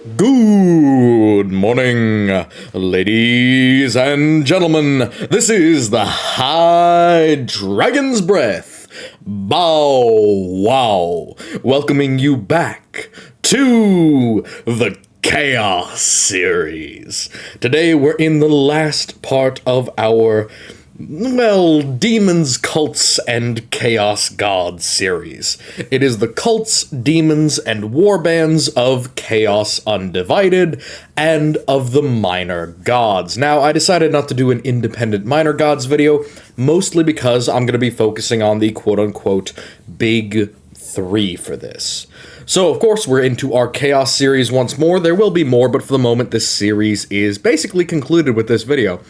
Good morning, ladies and gentlemen. This is the Hydragons Breath. Bow wow. Welcoming you back to the Chaos series. Today we're in the last part of our Demons, Cults, and Chaos Gods series. It is the Cults, Demons, and Warbands of Chaos Undivided and of the Minor Gods. Now, I decided not to do an independent Minor Gods video, mostly because I'm going to be focusing on the quote-unquote Big Three for this. So, of course, we're into our Chaos series once more. There will be more, but for the moment, this series is basically concluded with this video.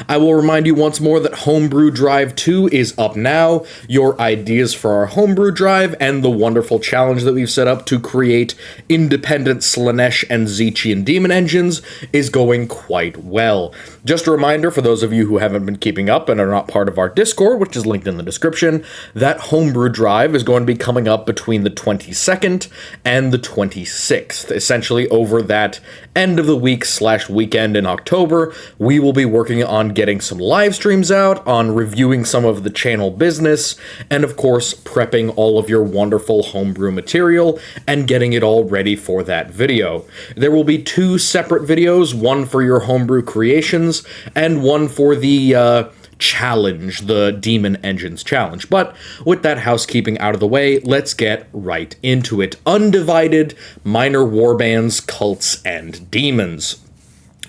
I will remind you once more that Homebrew Drive 2 is up now. Your ideas for our Homebrew Drive and the wonderful challenge that we've set up to create independent Slaanesh and Tzeentchian demon engines is going quite well. Just a reminder for those of you who haven't been keeping up and are not part of our Discord, which is linked in the description, that Homebrew Drive is going to be coming up between the 22nd and the 26th. Essentially, over that end of the week / weekend in October, we will be working on getting some live streams out, on reviewing some of the channel business, and of course, prepping all of your wonderful homebrew material and getting it all ready for that video. There will be two separate videos, one for your homebrew creations and one for the challenge, the Demon Engines challenge. But with that housekeeping out of the way, let's get right into it. Undivided, Minor Warbands, Cults, and Demons.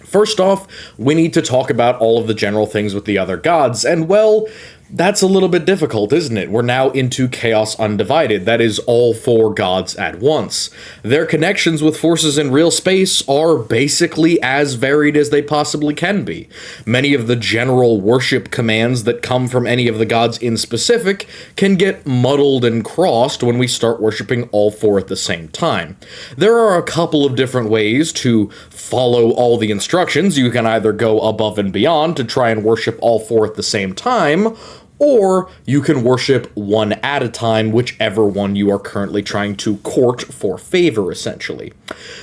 First off, we need to talk about all of the general things with the other gods, and well, that's a little bit difficult, isn't it? We're now into Chaos Undivided. That is all four gods at once. Their connections with forces in real space are basically as varied as they possibly can be. Many of the general worship commands that come from any of the gods in specific can get muddled and crossed when we start worshiping all four at the same time. There are a couple of different ways to follow all the instructions. You can either go above and beyond to try and worship all four at the same time, or you can worship one at a time, whichever one you are currently trying to court for favor, essentially.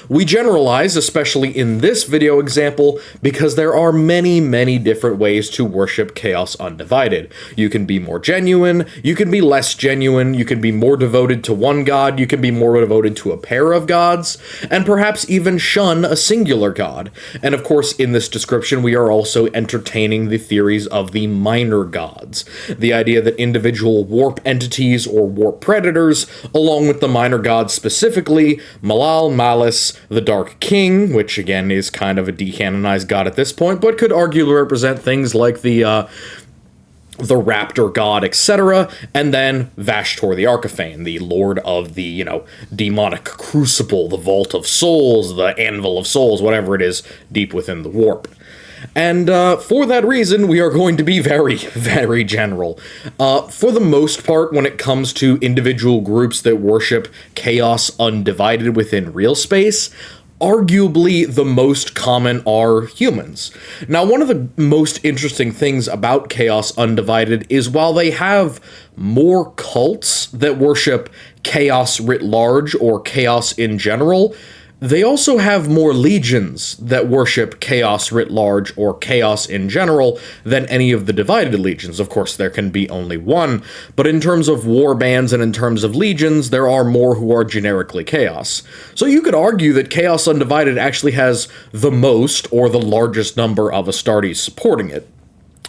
We generalize, especially in this video example, because there are many, many different ways to worship Chaos Undivided. You can be more genuine, you can be less genuine, you can be more devoted to one god, you can be more devoted to a pair of gods, and perhaps even shun a singular god. And of course, in this description, we are also entertaining the theories of the minor gods. The idea that individual warp entities or warp predators, along with the minor gods specifically, Malal, Malice, the Dark King, which again is kind of a decanonized god at this point, but could arguably represent things like the Raptor God, etc., and then Vashtor the Archiphane, the Lord of the, demonic crucible, the Vault of Souls, the Anvil of Souls, whatever it is, deep within the warp. And for that reason, we are going to be very, very general. For the most part, when it comes to individual groups that worship Chaos Undivided within real space, arguably the most common are humans. Now, one of the most interesting things about Chaos Undivided is while they have more cults that worship chaos writ large or chaos in general, they also have more legions that worship chaos writ large or chaos in general than any of the divided legions. Of course, there can be only one, but in terms of warbands and in terms of legions, there are more who are generically chaos. So you could argue that Chaos Undivided actually has the most or the largest number of Astartes supporting it.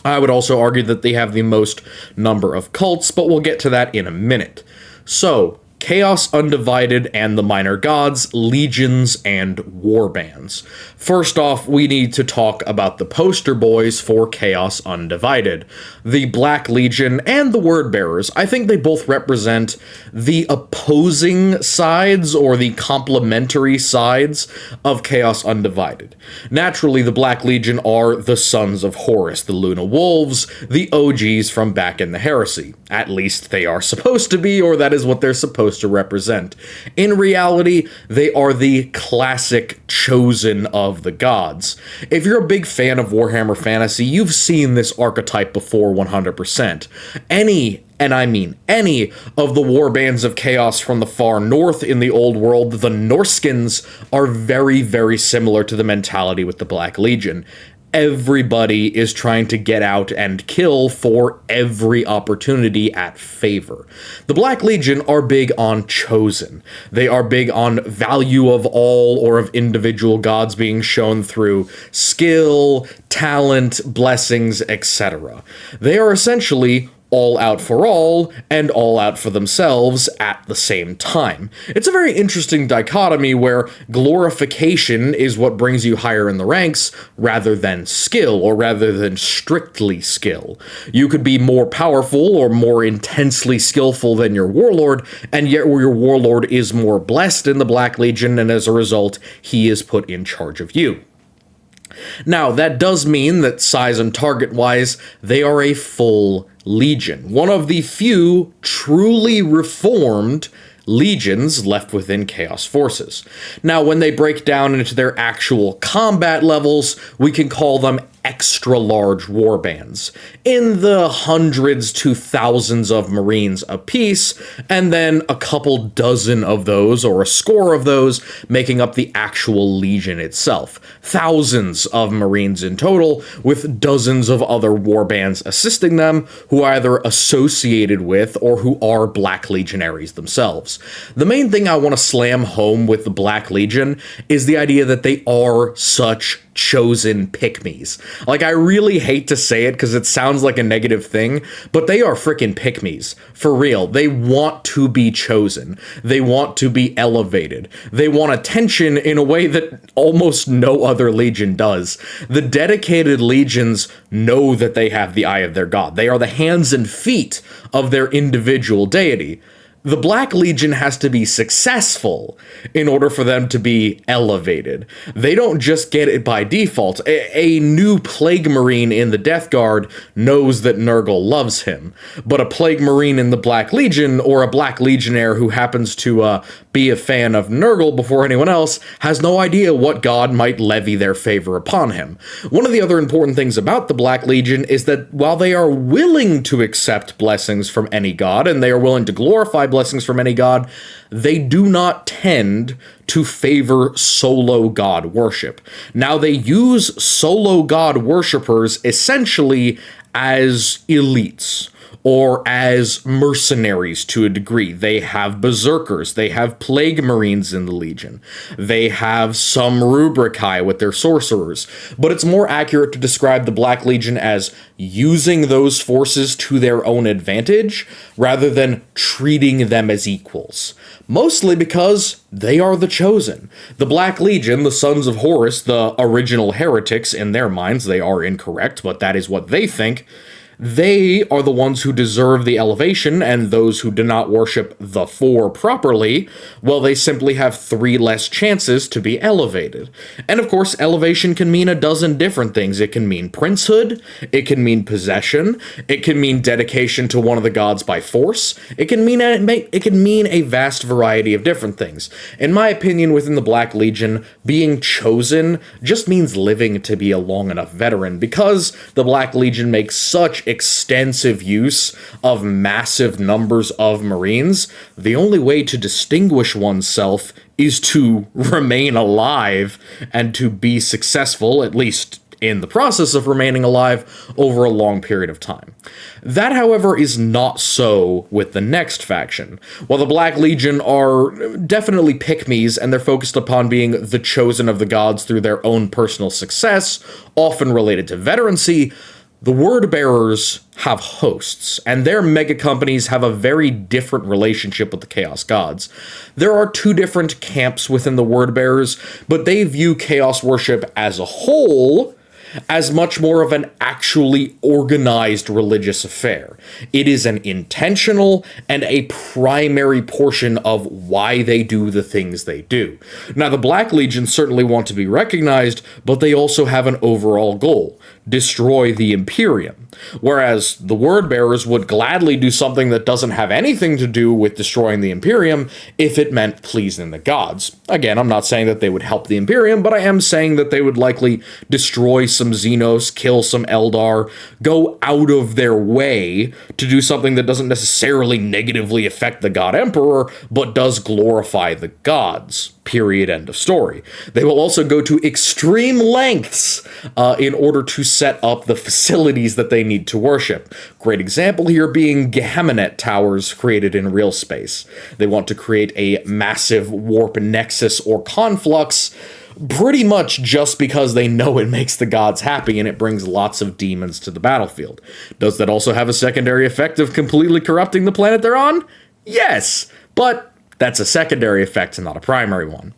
I would also argue that they have the most number of cults, but we'll get to that in a minute. So, Chaos Undivided and the Minor Gods, Legions, and Warbands. First off, we need to talk about the poster boys for Chaos Undivided. The Black Legion and the Wordbearers. I think they both represent the opposing sides or the complementary sides of Chaos Undivided. Naturally, the Black Legion are the Sons of Horus, the Luna Wolves, the OGs from back in the Heresy. At least they are supposed to be, or that is what they're supposed supposed to represent. In reality, they are the classic chosen of the gods. If you're a big fan of Warhammer Fantasy, you've seen this archetype before 100%. Any, and I mean any, of the warbands of chaos from the far north in the old world, the Norskins, are very, very similar to the mentality with the Black Legion. Everybody is trying to get out and kill for every opportunity at favor. The Black Legion are big on chosen. They are big on value of all or of individual gods being shown through skill, talent, blessings, etc. They are essentially all out for all and all out for themselves at the same time. It's a very interesting dichotomy where glorification is what brings you higher in the ranks rather than skill, or rather than strictly skill. You could be more powerful or more intensely skillful than your warlord, and yet your warlord is more blessed in the Black Legion, and as a result, he is put in charge of you. Now, that does mean that size and target-wise, they are a full legion. One of the few truly reformed legions left within Chaos Forces. Now, when they break down into their actual combat levels, we can call them extra-large warbands, in the hundreds to thousands of Marines apiece, and then a couple dozen of those, or a score of those, making up the actual Legion itself. Thousands of Marines in total, with dozens of other warbands assisting them, who are either associated with or who are Black Legionaries themselves. The main thing I want to slam home with the Black Legion is the idea that they are such chosen pick-me's. Like, I really hate to say it because it sounds like a negative thing, but they are freaking pick-me's. For real. They want to be chosen. They want to be elevated. They want attention in a way that almost no other legion does. The dedicated legions know that they have the eye of their god. They are the hands and feet of their individual deity. The Black Legion has to be successful in order for them to be elevated. They don't just get it by default. A new Plague Marine in the Death Guard knows that Nurgle loves him, but a Plague Marine in the Black Legion, or a Black Legionnaire who happens to be a fan of Nurgle before anyone else, has no idea what god might levy their favor upon him. One of the other important things about the Black Legion is that while they are willing to accept blessings from any god, and they are willing to glorify blessings from any god, they do not tend to favor solo god worship. Now, they use solo god worshippers essentially as elites, or as mercenaries to a degree. They have berserkers, they have plague marines in the Legion, they have some rubrici with their sorcerers, but it's more accurate to describe the Black Legion as using those forces to their own advantage, rather than treating them as equals. Mostly because they are the chosen. The Black Legion, the Sons of Horus, the original heretics, in their minds they are incorrect, but that is what they think. They are the ones who deserve the elevation, and those who do not worship the Four properly, well, they simply have 3 less chances to be elevated. And of course, elevation can mean a dozen different things. It can mean princehood, it can mean possession, it can mean dedication to one of the gods by force, it can mean a vast variety of different things. In my opinion, within the Black Legion, being chosen just means living to be a long enough veteran, because the Black Legion makes such extensive use of massive numbers of Marines. The only way to distinguish oneself is to remain alive and to be successful, at least in the process of remaining alive, over a long period of time. That, however, is not so with the next faction. While the Black Legion are definitely pick-me's, and they're focused upon being the chosen of the gods through their own personal success, often related to veterancy, the Word Bearers have hosts, and their mega companies have a very different relationship with the Chaos Gods. There are 2 different camps within the Word Bearers, but they view Chaos worship as a whole as much more of an actually organized religious affair. It is an intentional and a primary portion of why they do the things they do. Now, the Black Legion certainly want to be recognized, but they also have an overall goal. destroy the Imperium. Whereas the Word Bearers would gladly do something that doesn't have anything to do with destroying the Imperium if it meant pleasing the gods. Again, I'm not saying that they would help the Imperium, but I am saying that they would likely destroy some Xenos, kill some Eldar, go out of their way to do something that doesn't necessarily negatively affect the God Emperor, but does glorify the gods. Period. End of story. They will also go to extreme lengths in order to set up the facilities that they need to worship. Great example here being Gehamenet towers created in real space. They want to create a massive warp nexus or conflux, pretty much just because they know it makes the gods happy and it brings lots of demons to the battlefield. Does that also have a secondary effect of completely corrupting the planet they're on? Yes, but that's a secondary effect and not a primary one.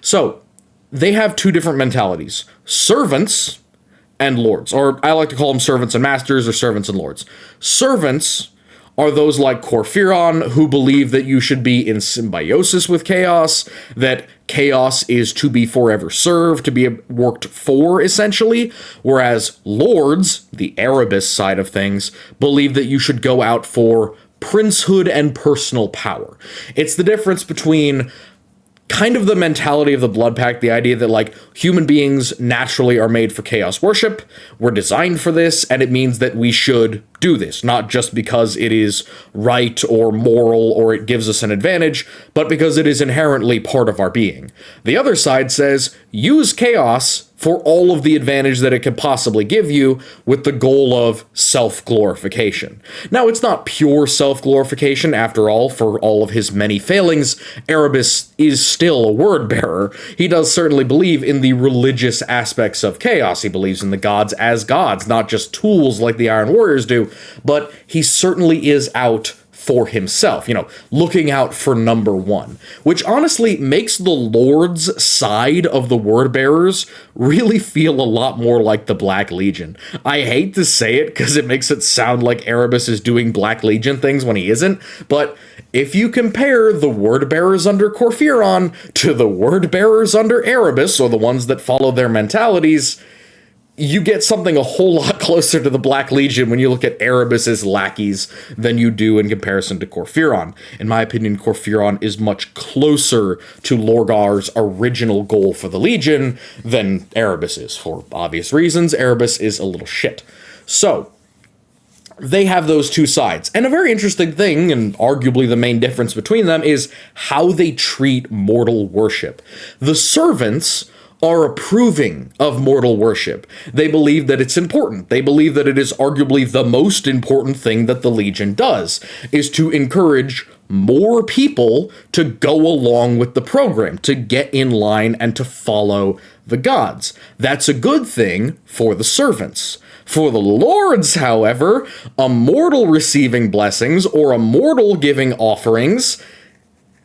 So, they have two different mentalities. Servants and lords. Or I like to call them servants and masters or servants and lords. Servants are those like Corphiron who believe that you should be in symbiosis with chaos, that chaos is to be forever served, to be worked for, essentially. Whereas lords, the Erebus side of things, believe that you should go out for princehood and personal power. It's the difference between kind of the mentality of the Blood Pact, the idea that, like, human beings naturally are made for chaos worship, we're designed for this, and it means that we should do this, not just because it is right or moral or it gives us an advantage, but because it is inherently part of our being. The other side says, use chaos for all of the advantage that it could possibly give you with the goal of self-glorification. Now, it's not pure self-glorification, after all, for all of his many failings. Erebus is still a word-bearer. He does certainly believe in the religious aspects of chaos. He believes in the gods as gods, not just tools like the Iron Warriors do, but he certainly is out for himself, looking out for number one, which honestly makes the Lord's side of the Word Bearers really feel a lot more like the Black Legion. I hate to say it because it makes it sound like Erebus is doing Black Legion things when he isn't, but if you compare the Word Bearers under Corphiron to the Word Bearers under Erebus, or the ones that follow their mentalities, you get something a whole lot closer to the Black Legion when you look at Erebus's lackeys than you do in comparison to Corphiron. In my opinion, Corphiron is much closer to Lorgar's original goal for the Legion than Erebus is. For obvious reasons, Erebus is a little shit. So, they have those two sides. And a very interesting thing, and arguably the main difference between them, is how they treat mortal worship. The servants are approving of mortal worship. They believe that it's important. They believe that it is arguably the most important thing that the Legion does, is to encourage more people to go along with the program, to get in line and to follow the gods. That's a good thing for the servants. For the lords, however, a mortal receiving blessings or a mortal giving offerings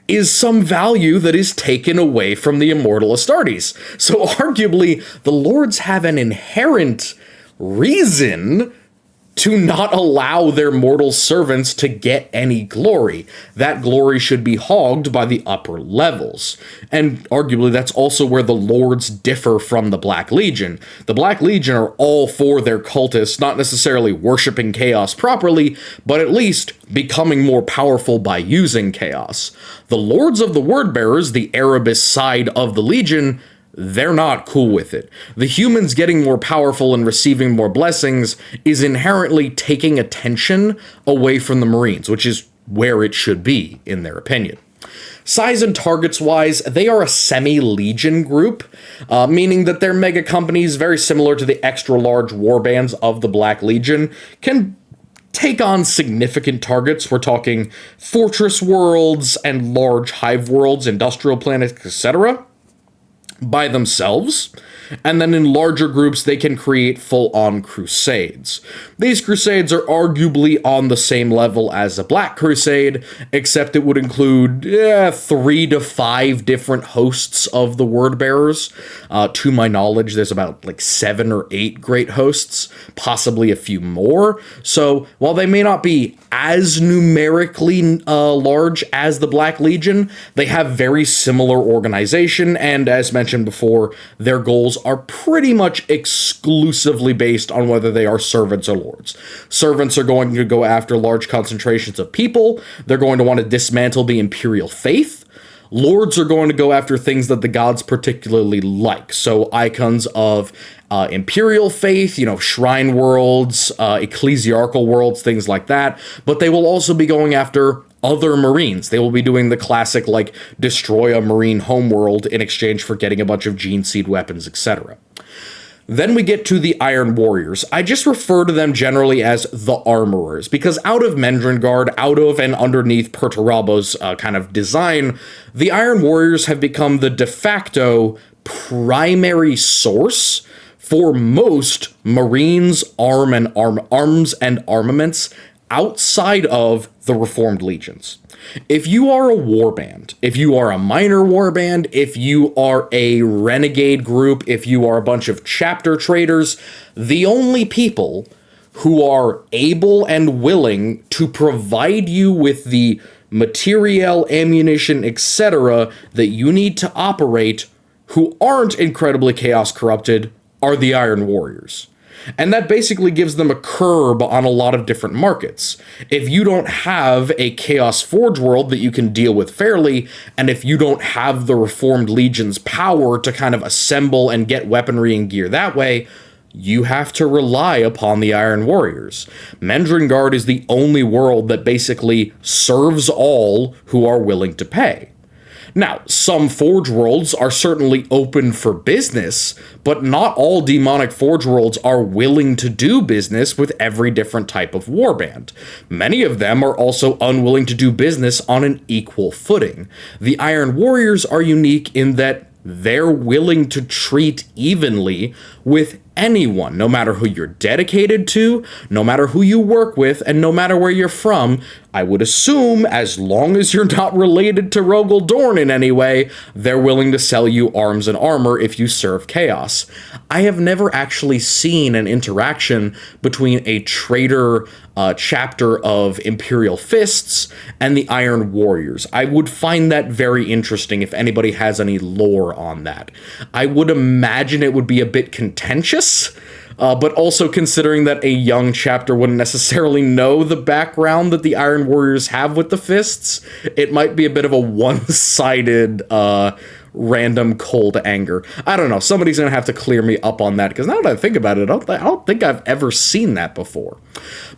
is some value that is taken away from the immortal Astartes. So arguably, the lords have an inherent reason to not allow their mortal servants to get any glory. That glory should be hogged by the upper levels. And arguably, that's also where the lords differ from the Black Legion. The Black Legion are all for their cultists, not necessarily worshipping chaos properly, but at least becoming more powerful by using chaos. The Lords of the Wordbearers, the Erebus side of the Legion, they're not cool with it. The humans getting more powerful and receiving more blessings is inherently taking attention away from the Marines, which is where it should be, in their opinion. Size and targets-wise, they are a semi-legion group, meaning that their mega companies, very similar to the extra-large warbands of the Black Legion, can take on significant targets. We're talking fortress worlds and large hive worlds, industrial planets, etc., by themselves, and then in larger groups they can create full-on crusades. These crusades are arguably on the same level as a Black Crusade, except it would include 3 to 5 different hosts of the Wordbearers. To my knowledge, there's about 7 or 8 great hosts, possibly a few more. So while they may not be as numerically large as the Black Legion, they have very similar organization, and as mentioned mentioned before, their goals are pretty much exclusively based on whether they are servants or lords. Servants are going to go after large concentrations of people. They're going to want to dismantle the imperial faith. Lords are going to go after things that the gods particularly like. So icons of imperial faith, shrine worlds, ecclesiarchal worlds, things like that. But they will also be going after other marines. They will be doing the classic, destroy a marine homeworld in exchange for getting a bunch of gene seed weapons, etc. Then we get to the Iron Warriors. I just refer to them generally as the Armorers, because out of Mendringard, out of and underneath Perturabo's kind of design, the Iron Warriors have become the de facto primary source for most Marines' arms and armaments outside of the Reformed Legions. If you are a warband, if you are a minor warband, if you are a renegade group, if you are a bunch of chapter traders, the only people who are able and willing to provide you with the materiel, ammunition, etc. that you need to operate, who aren't incredibly chaos corrupted, are the Iron Warriors. And that basically gives them a curb on a lot of different markets. If you don't have a Chaos Forge world that you can deal with fairly, and if you don't have the Reformed Legion's power to kind of assemble and get weaponry and gear that way, you have to rely upon the Iron Warriors. Mendringard is the only world that basically serves all who are willing to pay. Now, some Forge Worlds are certainly open for business, but not all demonic Forge Worlds are willing to do business with every different type of warband. Many of them are also unwilling to do business on an equal footing. The Iron Warriors are unique in that they're willing to treat evenly with anyone, no matter who you're dedicated to, no matter who you work with, and no matter where you're from. I would assume, as long as you're not related to Rogel Dorn in any way, they're willing to sell you arms and armor if you serve Chaos. I have never actually seen an interaction between a traitor chapter of Imperial Fists and the Iron Warriors. I would find that very interesting if anybody has any lore on that. I would imagine it would be a bit contentious, but also considering that a young chapter wouldn't necessarily know the background that the Iron Warriors have with the Fists, it might be a bit of a one-sided random cold anger. I don't know. Somebody's going to have to clear me up on that, because now that I think about it, I don't think I've ever seen that before.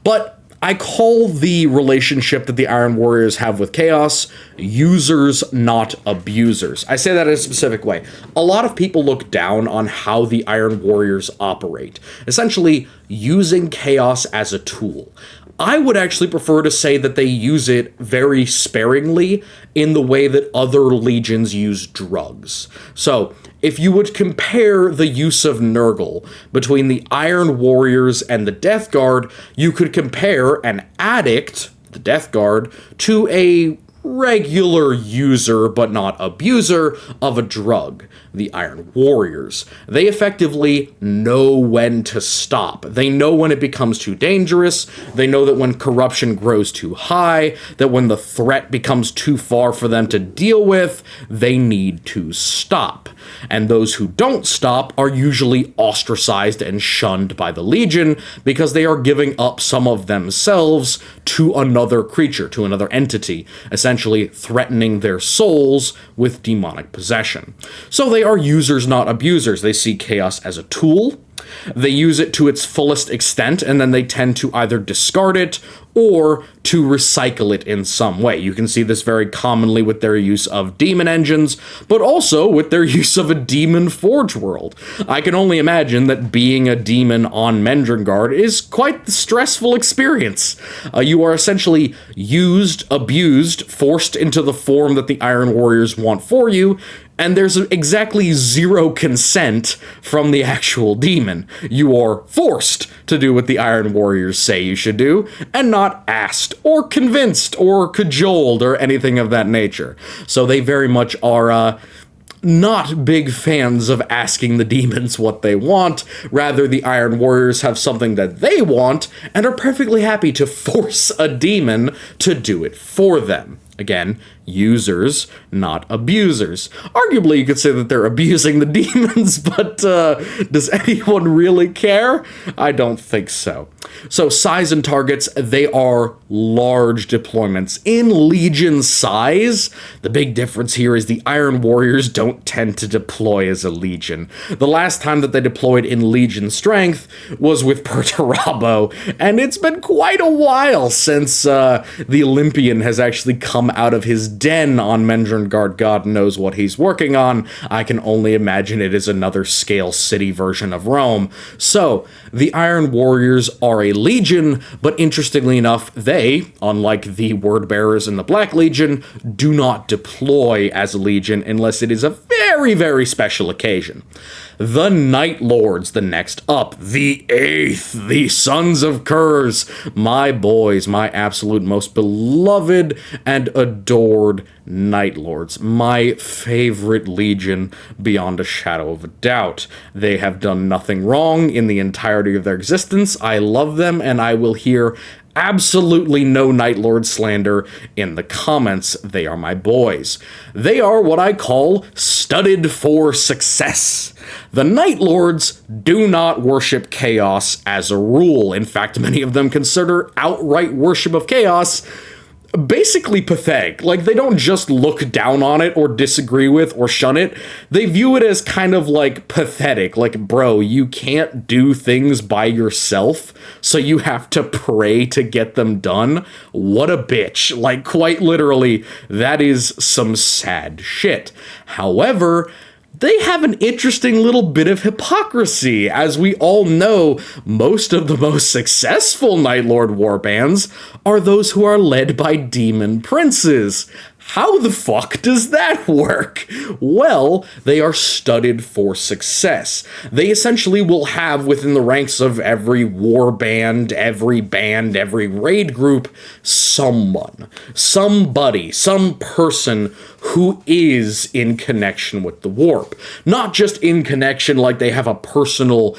But I call the relationship that the Iron Warriors have with Chaos users, not abusers. I say that in a specific way. A lot of people look down on how the Iron Warriors operate, essentially using Chaos as a tool. I would actually prefer to say that they use it very sparingly in the way that other legions use drugs. So, if you would compare the use of Nurgle between the Iron Warriors and the Death Guard, you could compare an addict, the Death Guard, to a regular user but not abuser of a drug, the Iron Warriors. They effectively know when to stop. They know when it becomes too dangerous. They know that when corruption grows too high, that when the threat becomes too far for them to deal with, they need to stop. And those who don't stop are usually ostracized and shunned by the Legion because they are giving up some of themselves to another creature, to another entity, essentially threatening their souls with demonic possession. So they are users, not abusers. They see Chaos as a tool. They use it to its fullest extent, and then they tend to either discard it or to recycle it in some way. You can see this very commonly with their use of demon engines, but also with their use of a demon forge world. I can only imagine that being a demon on Mendringard is quite the stressful experience. You are essentially used, abused, forced into the form that the Iron Warriors want for you, and there's exactly zero consent from the actual demon. You are forced to do what the Iron Warriors say you should do, and not asked, or convinced, or cajoled, or anything of that nature. So they very much are, not big fans of asking the demons what they want. Rather, the Iron Warriors have something that they want, and are perfectly happy to force a demon to do it for them. Again, users, not abusers. Arguably, you could say that they're abusing the demons, but does anyone really care? I don't think so. So size and targets, they are large deployments. In Legion size, the big difference here is the Iron Warriors don't tend to deploy as a Legion. The last time that they deployed in Legion strength was with Perturabo, and it's been quite a while since the Olympian has actually come out of his den on Mendrangard. God knows what he's working on. I can only imagine it is another scale city version of Rome. So, the Iron Warriors are a Legion, but interestingly enough, they, unlike the Word Bearers in the Black Legion, do not deploy as a Legion unless it is a very, very special occasion. The Night Lords, the next up, the 8th, the Sons of Curse, my boys, my absolute most beloved and adored Night Lords, my favorite Legion beyond a shadow of a doubt. They have done nothing wrong in the entirety of their existence. I love them, and I will hear absolutely no Night Lord slander in the comments. They are my boys. They are what I call studded for success. The Night Lords do not worship chaos as a rule. In fact, many of them consider outright worship of chaos basically pathetic. Like, they don't just look down on it or disagree with or shun it. They view it as kind of like pathetic. Like, bro, you can't do things by yourself, so you have to pray to get them done. What a bitch. Like, quite literally, that is some sad shit. However, they have an interesting little bit of hypocrisy. As we all know, most of the most successful Night Lord warbands are those who are led by demon princes. How the fuck does that work? Well, they are studded for success. They essentially will have within the ranks of every warband, every raid group, someone, somebody, some person who is in connection with the warp. Not just in connection like they have a personal,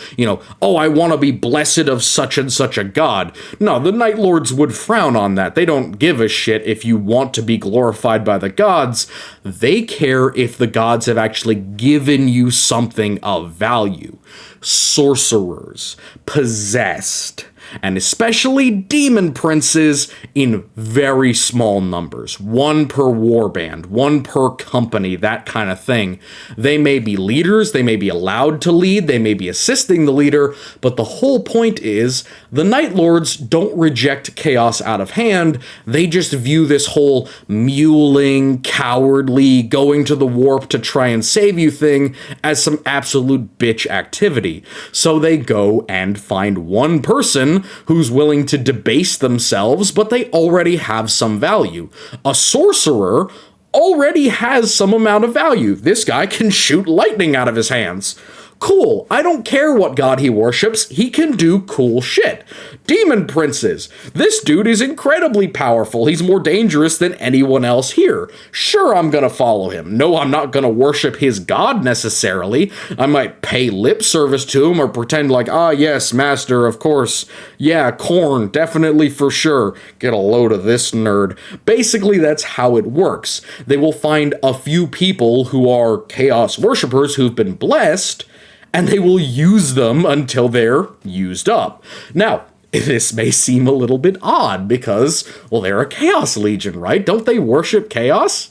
oh, I want to be blessed of such and such a god. No, the Night Lords would frown on that. They don't give a shit if you want to be glorified by the gods. They care if the gods have actually given you something of value. Sorcerers, possessed, and especially demon princes in very small numbers. One per warband, one per company, that kind of thing. They may be leaders, they may be allowed to lead, they may be assisting the leader, but the whole point is the Night Lords don't reject chaos out of hand. They just view this whole mewling, cowardly, going to the warp to try and save you thing as some absolute bitch activity. So they go and find one person who's willing to debase themselves, but they already have some value. A sorcerer already has some amount of value. This guy can shoot lightning out of his hands. Cool. I don't care what god he worships. He can do cool shit. Demon princes. This dude is incredibly powerful. He's more dangerous than anyone else here. Sure, I'm gonna follow him. No, I'm not gonna worship his god necessarily. I might pay lip service to him or pretend like, yes, master, of course. Yeah, corn, definitely for sure. Get a load of this nerd. Basically, that's how it works. They will find a few people who are chaos worshippers who've been blessed, and they will use them until they're used up. Now, this may seem a little bit odd because, well, they're a Chaos Legion, right? Don't they worship chaos?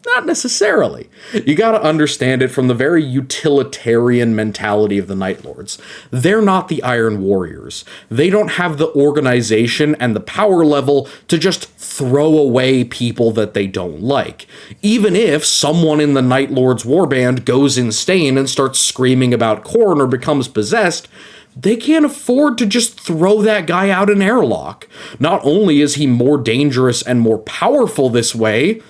Not necessarily. You gotta understand it from the very utilitarian mentality of the Night Lords. They're not the Iron Warriors. They don't have the organization and the power level to just throw away people that they don't like. Even if someone in the Night Lords warband goes insane and starts screaming about corn or becomes possessed, they can't afford to just throw that guy out an airlock. Not only is he more dangerous and more powerful this way,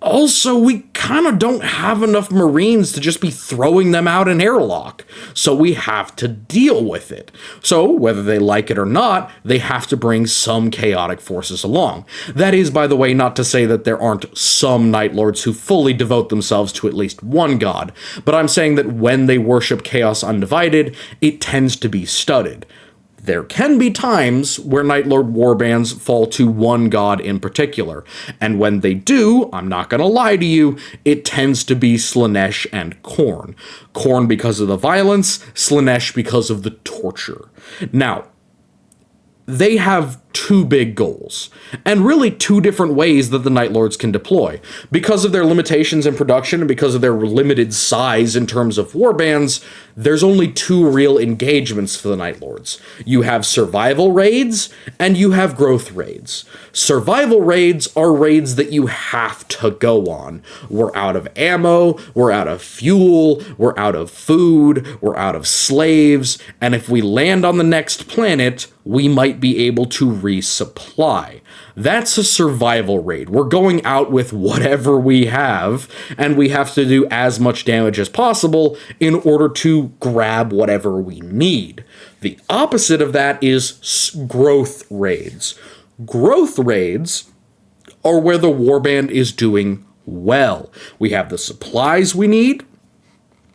also, we kind of don't have enough Marines to just be throwing them out an airlock, so we have to deal with it. So, whether they like it or not, they have to bring some chaotic forces along. That is, by the way, not to say that there aren't some Night Lords who fully devote themselves to at least one god, but I'm saying that when they worship Chaos Undivided, it tends to be studded. There can be times where Night Lord warbands fall to one god in particular, and when they do, I'm not gonna lie to you, it tends to be Slaanesh and Khorne. Khorne because of the violence, Slaanesh because of the torture. Now, they have two big goals, and really two different ways that the Night Lords can deploy. Because of their limitations in production and because of their limited size in terms of warbands, there's only two real engagements for the Night Lords. You have survival raids, and you have growth raids. Survival raids are raids that you have to go on. We're out of ammo, we're out of fuel, we're out of food, we're out of slaves, and if we land on the next planet, we might be able to resupply. That's a survival raid. We're going out with whatever we have, and we have to do as much damage as possible in order to grab whatever we need. The opposite of that is growth raids. Growth raids are where the warband is doing well. We have the supplies we need,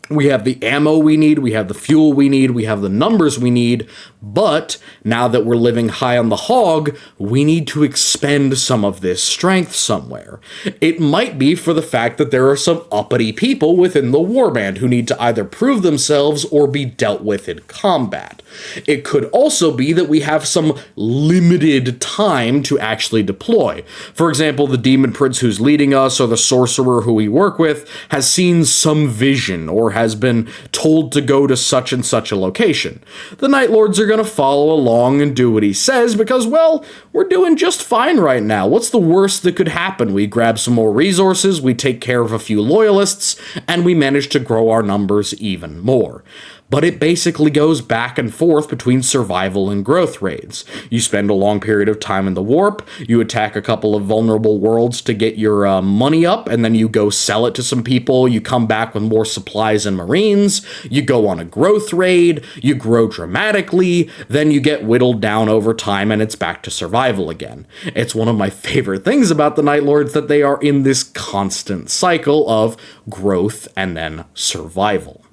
we have the ammo we need, we have the fuel we need, we have the numbers we need, but now that we're living high on the hog, we need to expend some of this strength somewhere. It might be for the fact that there are some uppity people within the warband who need to either prove themselves or be dealt with in combat. It could also be that we have some limited time to actually deploy. For example, the demon prince who's leading us or the sorcerer who we work with has seen some vision or has been told to go to such and such a location. The Night Lords are going to follow along and do what he says because, well, we're doing just fine right now. What's the worst that could happen? We grab some more resources, we take care of a few loyalists, and we manage to grow our numbers even more. But it basically goes back and forth between survival and growth raids. You spend a long period of time in the warp, you attack a couple of vulnerable worlds to get your money up, and then you go sell it to some people, you come back with more supplies and marines, you go on a growth raid, you grow dramatically, then you get whittled down over time and it's back to survival again. It's one of my favorite things about the Night Lords that they are in this constant cycle of growth and then survival.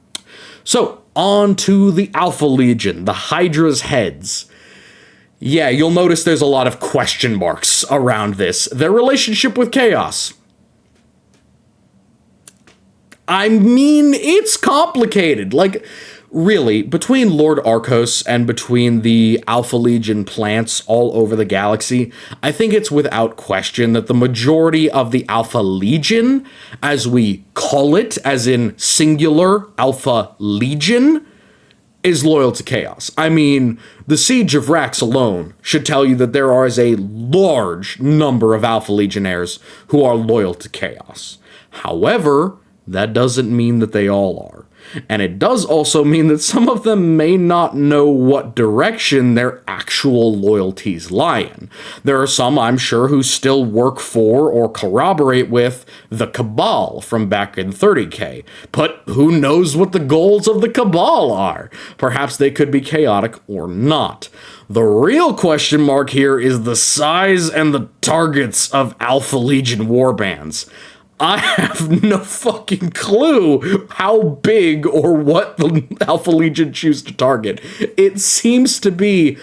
So, on to the Alpha Legion, the Hydra's heads. Yeah, you'll notice there's a lot of question marks around this. Their relationship with Chaos. I mean, it's complicated. Like, really, between Lord Arcos and between the Alpha Legion plants all over the galaxy, I think it's without question that the majority of the Alpha Legion, as we call it, as in singular Alpha Legion, is loyal to Chaos. I mean, the Siege of Rax alone should tell you that there is a large number of Alpha Legionnaires who are loyal to Chaos. However, that doesn't mean that they all are. And it does also mean that some of them may not know what direction their actual loyalties lie in. There are some, I'm sure, who still work for or corroborate with the Cabal from back in 30K. But who knows what the goals of the Cabal are? Perhaps they could be chaotic or not. The real question mark here is the size and the targets of Alpha Legion warbands. I have no fucking clue how big or what the Alpha Legion choose to target. It seems to be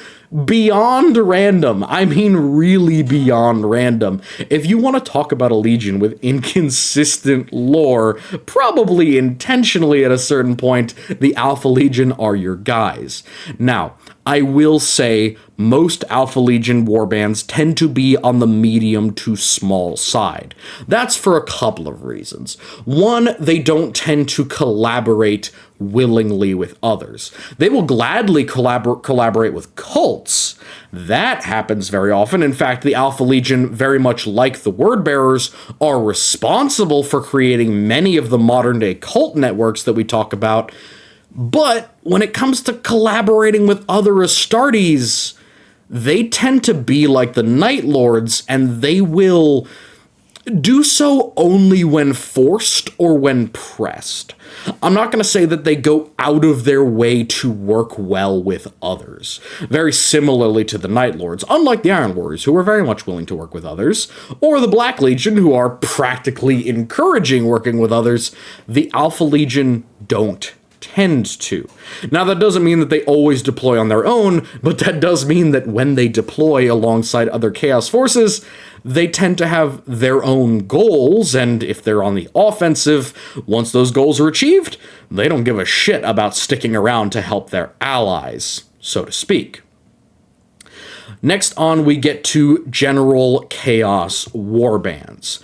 beyond random. I mean, really beyond random. If you want to talk about a Legion with inconsistent lore, probably intentionally at a certain point, the Alpha Legion are your guys. Now, I will say most Alpha Legion warbands tend to be on the medium to small side. That's for a couple of reasons. One, they don't tend to collaborate willingly with others. They will gladly collaborate with cults. That happens very often. In fact, the Alpha Legion, very much like the Wordbearers, are responsible for creating many of the modern-day cult networks that we talk about. But when it comes to collaborating with other Astartes, they tend to be like the Night Lords, and they will do so only when forced or when pressed. I'm not going to say that they go out of their way to work well with others. Very similarly to the Night Lords, unlike the Iron Warriors, who are very much willing to work with others, or the Black Legion, who are practically encouraging working with others, the Alpha Legion don't tend to. Now, that doesn't mean that they always deploy on their own, but that does mean that when they deploy alongside other Chaos forces, they tend to have their own goals, and if they're on the offensive, once those goals are achieved, they don't give a shit about sticking around to help their allies, so to speak. Next on, we get to General Chaos Warbands.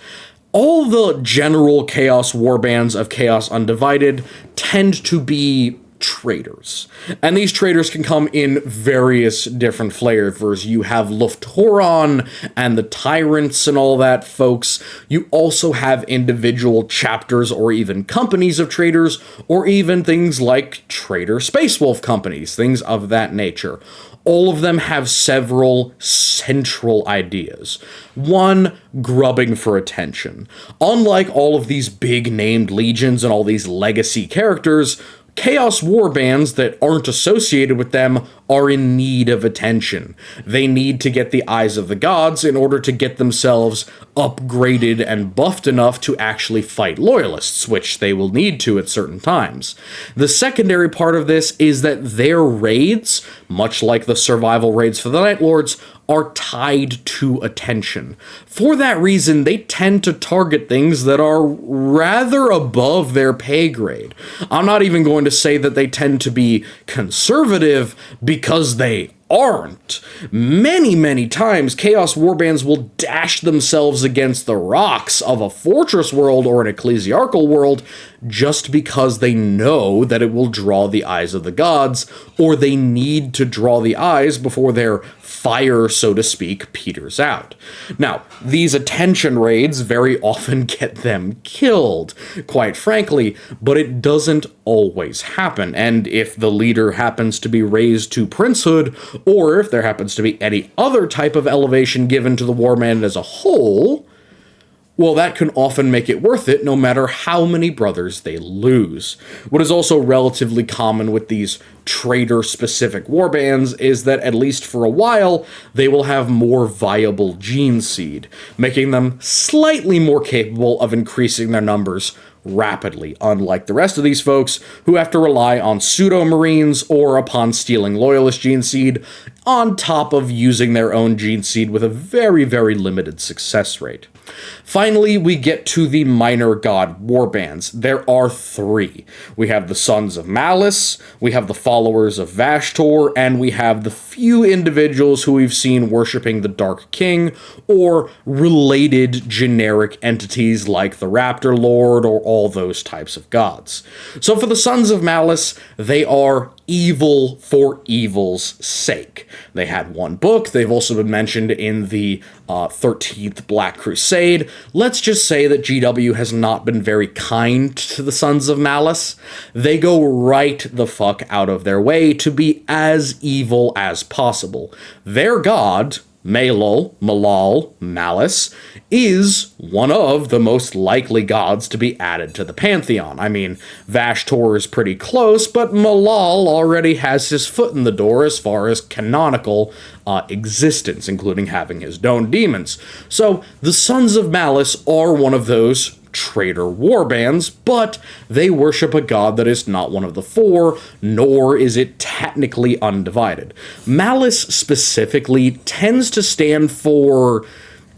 All the General Chaos Warbands of Chaos Undivided tend to be traitors. And these traitors can come in various different flavors. You have Luftoron and the Tyrants and all that, folks. You also have individual chapters or even companies of traitors, or even things like traitor Space Wolf companies, things of that nature. All of them have several central ideas. One, grubbing for attention. Unlike all of these big named legions and all these legacy characters, Chaos Warbands that aren't associated with them are in need of attention. They need to get the eyes of the gods in order to get themselves upgraded and buffed enough to actually fight loyalists, which they will need to at certain times. The secondary part of this is that their raids, much like the survival raids for the Night Lords, are tied to attention. For that reason, they tend to target things that are rather above their pay grade. I'm not even going to say that they tend to be conservative, because they aren't. Many times, Chaos Warbands will dash themselves against the rocks of a fortress world or an ecclesiarchal world just because they know that it will draw the eyes of the gods, or they need to draw the eyes before their fire, so to speak, peters out. Now, these attention raids very often get them killed, quite frankly, but it doesn't always happen, and if the leader happens to be raised to princehood, or if there happens to be any other type of elevation given to the warband as a whole, well, that can often make it worth it no matter how many brothers they lose. What is also relatively common with these traitor-specific warbands is that, at least for a while, they will have more viable gene seed, making them slightly more capable of increasing their numbers rapidly, unlike the rest of these folks who have to rely on pseudo-marines or upon stealing loyalist gene seed, on top of using their own gene seed with a very limited success rate. Finally, we get to the minor god warbands. There are three. We have the Sons of Malice, we have the followers of Vashtor, and we have the few individuals who we've seen worshipping the Dark King, or related generic entities like the Raptor Lord, or all those types of gods. So for the Sons of Malice, they are evil for evil's sake. They had one book. They've also been mentioned in the 13th Black Crusade. Let's just say that GW has not been very kind to the Sons of Malice. They go right the fuck out of their way to be as evil as possible. Their god, Malal, Malice, is one of the most likely gods to be added to the pantheon. I mean, Vashtor is pretty close, but Malal already has his foot in the door as far as canonical existence, including having his own demons. So, the Sons of Malice are one of those traitor warbands, but they worship a god that is not one of the four, nor is it technically undivided. Malice specifically tends to stand for,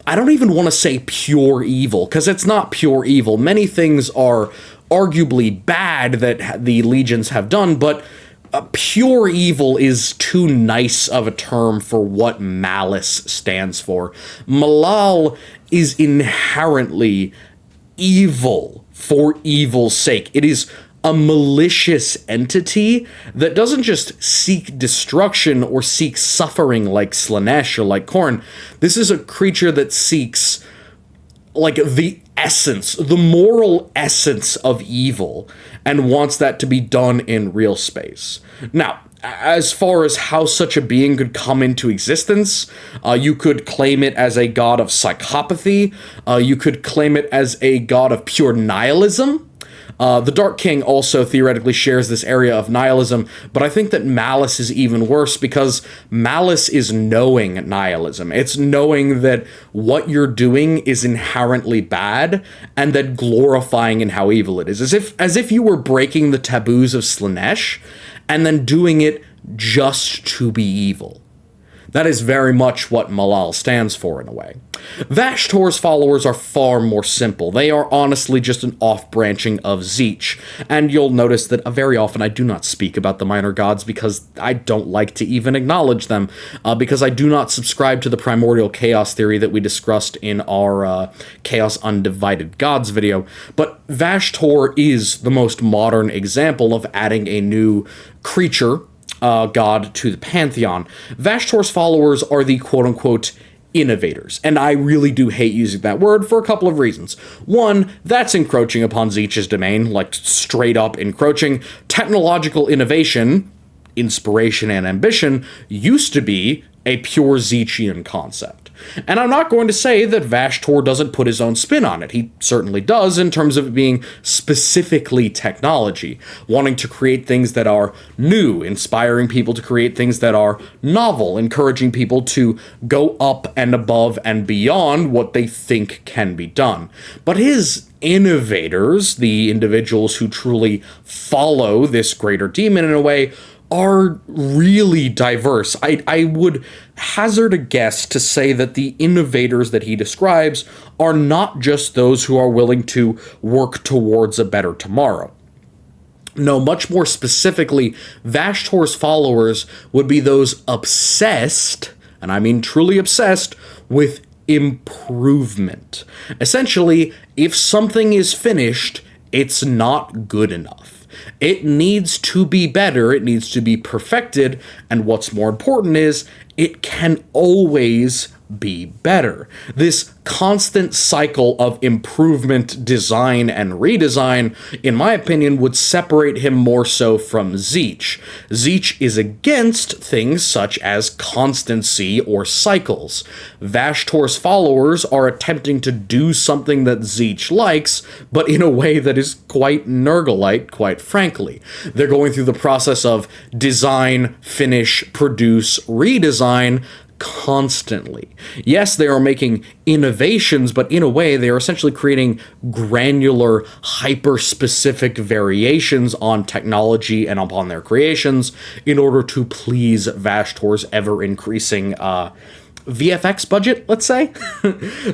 I don't even want to say pure evil, because it's not pure evil. Many things are arguably bad that the legions have done, but pure evil is too nice of a term for what Malice stands for. Malal is inherently evil for evil's sake. It is a malicious entity that doesn't just seek destruction or seek suffering like Slanesh or like Khorne. This is a creature that seeks, like, the essence, the moral essence of evil, and wants that to be done in real space. Now, as far as how such a being could come into existence, you could claim it as a god of psychopathy, you could claim it as a god of pure nihilism, The Dark King also theoretically shares this area of nihilism, but I think that Malice is even worse because Malice is knowing nihilism. It's knowing that what you're doing is inherently bad and that glorifying in how evil it is. As if you were breaking the taboos of Slaanesh and then doing it just to be evil. That is very much what Malal stands for in a way. Vashtor's followers are far more simple. They are honestly just an off-branching of Tzeentch, and you'll notice that very often I do not speak about the minor gods because I don't like to even acknowledge them, because I do not subscribe to the primordial chaos theory that we discussed in our Chaos Undivided Gods video, but Vashtor is the most modern example of adding a new creature god to the pantheon. Vashtor's followers are the quote-unquote innovators, and I really do hate using that word for a couple of reasons. One, that's encroaching upon Tzeentch's domain, like straight up encroaching. Technological innovation, inspiration, and ambition used to be a pure Tzeentchian concept. And I'm not going to say that Vashtor doesn't put his own spin on it. He certainly does in terms of it being specifically technology, wanting to create things that are new, inspiring people to create things that are novel, encouraging people to go up and above and beyond what they think can be done. But his innovators, the individuals who truly follow this greater demon in a way, are really diverse. I would hazard a guess to say that the innovators that he describes are not just those who are willing to work towards a better tomorrow. No, much more specifically, Vashtor's followers would be those obsessed, and I mean truly obsessed, with improvement. Essentially, if something is finished, it's not good enough. It needs to be better, it needs to be perfected, and what's more important is, it can always be better. This constant cycle of improvement, design, and redesign, in my opinion, would separate him more so from Tzeentch. Tzeentch is against things such as constancy or cycles. Vashtor's followers are attempting to do something that Tzeentch likes, but in a way that is quite Nurglite, quite frankly. They're going through the process of design, finish, produce, redesign, constantly. Yes, they are making innovations, but in a way, they are essentially creating granular, hyper-specific variations on technology and upon their creations in order to please Vashtor's ever-increasing VFX budget, let's say.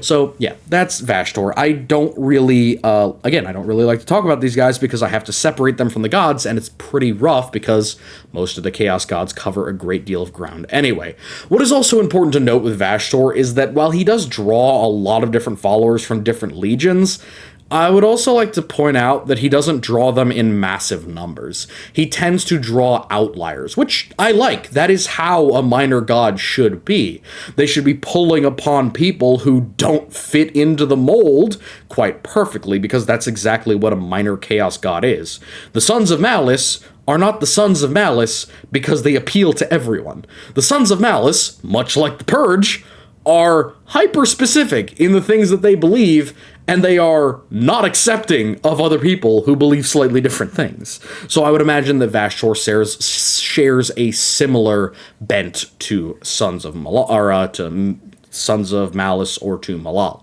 So, yeah, that's Vashtor. I don't really, again, I don't really like to talk about these guys because I have to separate them from the gods, and it's pretty rough because most of the Chaos gods cover a great deal of ground anyway. What is also important to note with Vashtor is that while he does draw a lot of different followers from different legions, I would also like to point out that he doesn't draw them in massive numbers. He tends to draw outliers, which I like. That is how a minor god should be. They should be pulling upon people who don't fit into the mold quite perfectly, because that's exactly what a minor chaos god is. The Sons of Malice are not the Sons of Malice because they appeal to everyone. The Sons of Malice, much like the Purge, are hyper-specific in the things that they believe, and they are not accepting of other people who believe slightly different things. So I would imagine that Vashtor shares a similar bent to Sons of Malal, or to Sons of Malice, or to Malal.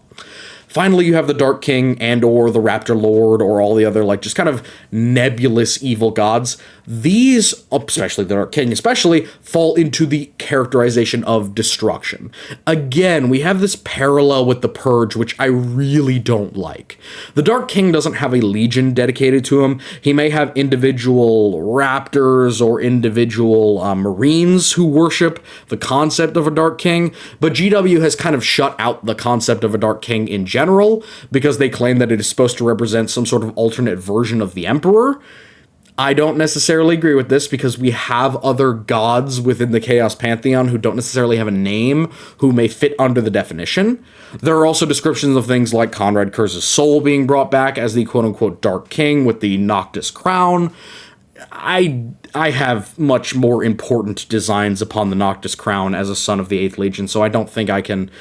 Finally, you have the Dark King and or the Raptor Lord or all the other, like, just kind of nebulous evil gods. These, especially the Dark King especially, fall into the characterization of destruction. Again, we have this parallel with the Purge, which I really don't like. The Dark King doesn't have a legion dedicated to him. He may have individual raptors or individual marines who worship the concept of a Dark King, but GW has kind of shut out the concept of a Dark King in general because they claim that it is supposed to represent some sort of alternate version of the Emperor. I don't necessarily agree with this because we have other gods within the Chaos Pantheon who don't necessarily have a name who may fit under the definition. There are also descriptions of things like Conrad Kurz's soul being brought back as the quote-unquote Dark King with the Noctis crown. I have much more important designs upon the Noctis crown as a son of the 8th Legion, so I don't think I can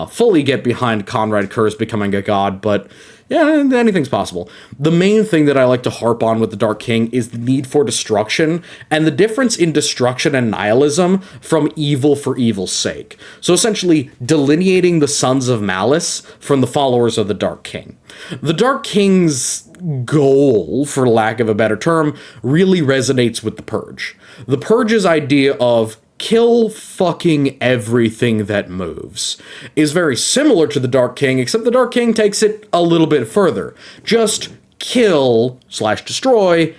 fully get behind Conrad Kurz becoming a god, but Yeah, anything's possible. The main thing that I like to harp on with the Dark King is the need for destruction, and the difference in destruction and nihilism from evil for evil's sake. So essentially, delineating the sons of malice from the followers of the Dark King. The Dark King's goal, for lack of a better term, really resonates with the Purge. The Purge's idea of kill fucking everything that moves is very similar to the Dark King, except the Dark King takes it a little bit further. Just kill/destroy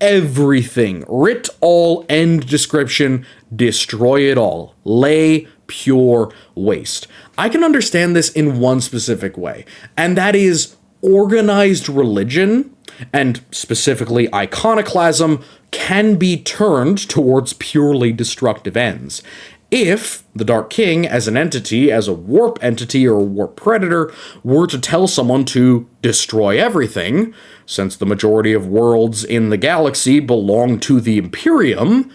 everything. Writ all, end description, destroy it all. Lay pure waste. I can understand this in one specific way, and that is organized religion, and specifically iconoclasm, can be turned towards purely destructive ends. If the Dark King, as an entity, as a warp entity or a warp predator, were to tell someone to destroy everything, since the majority of worlds in the galaxy belong to the Imperium,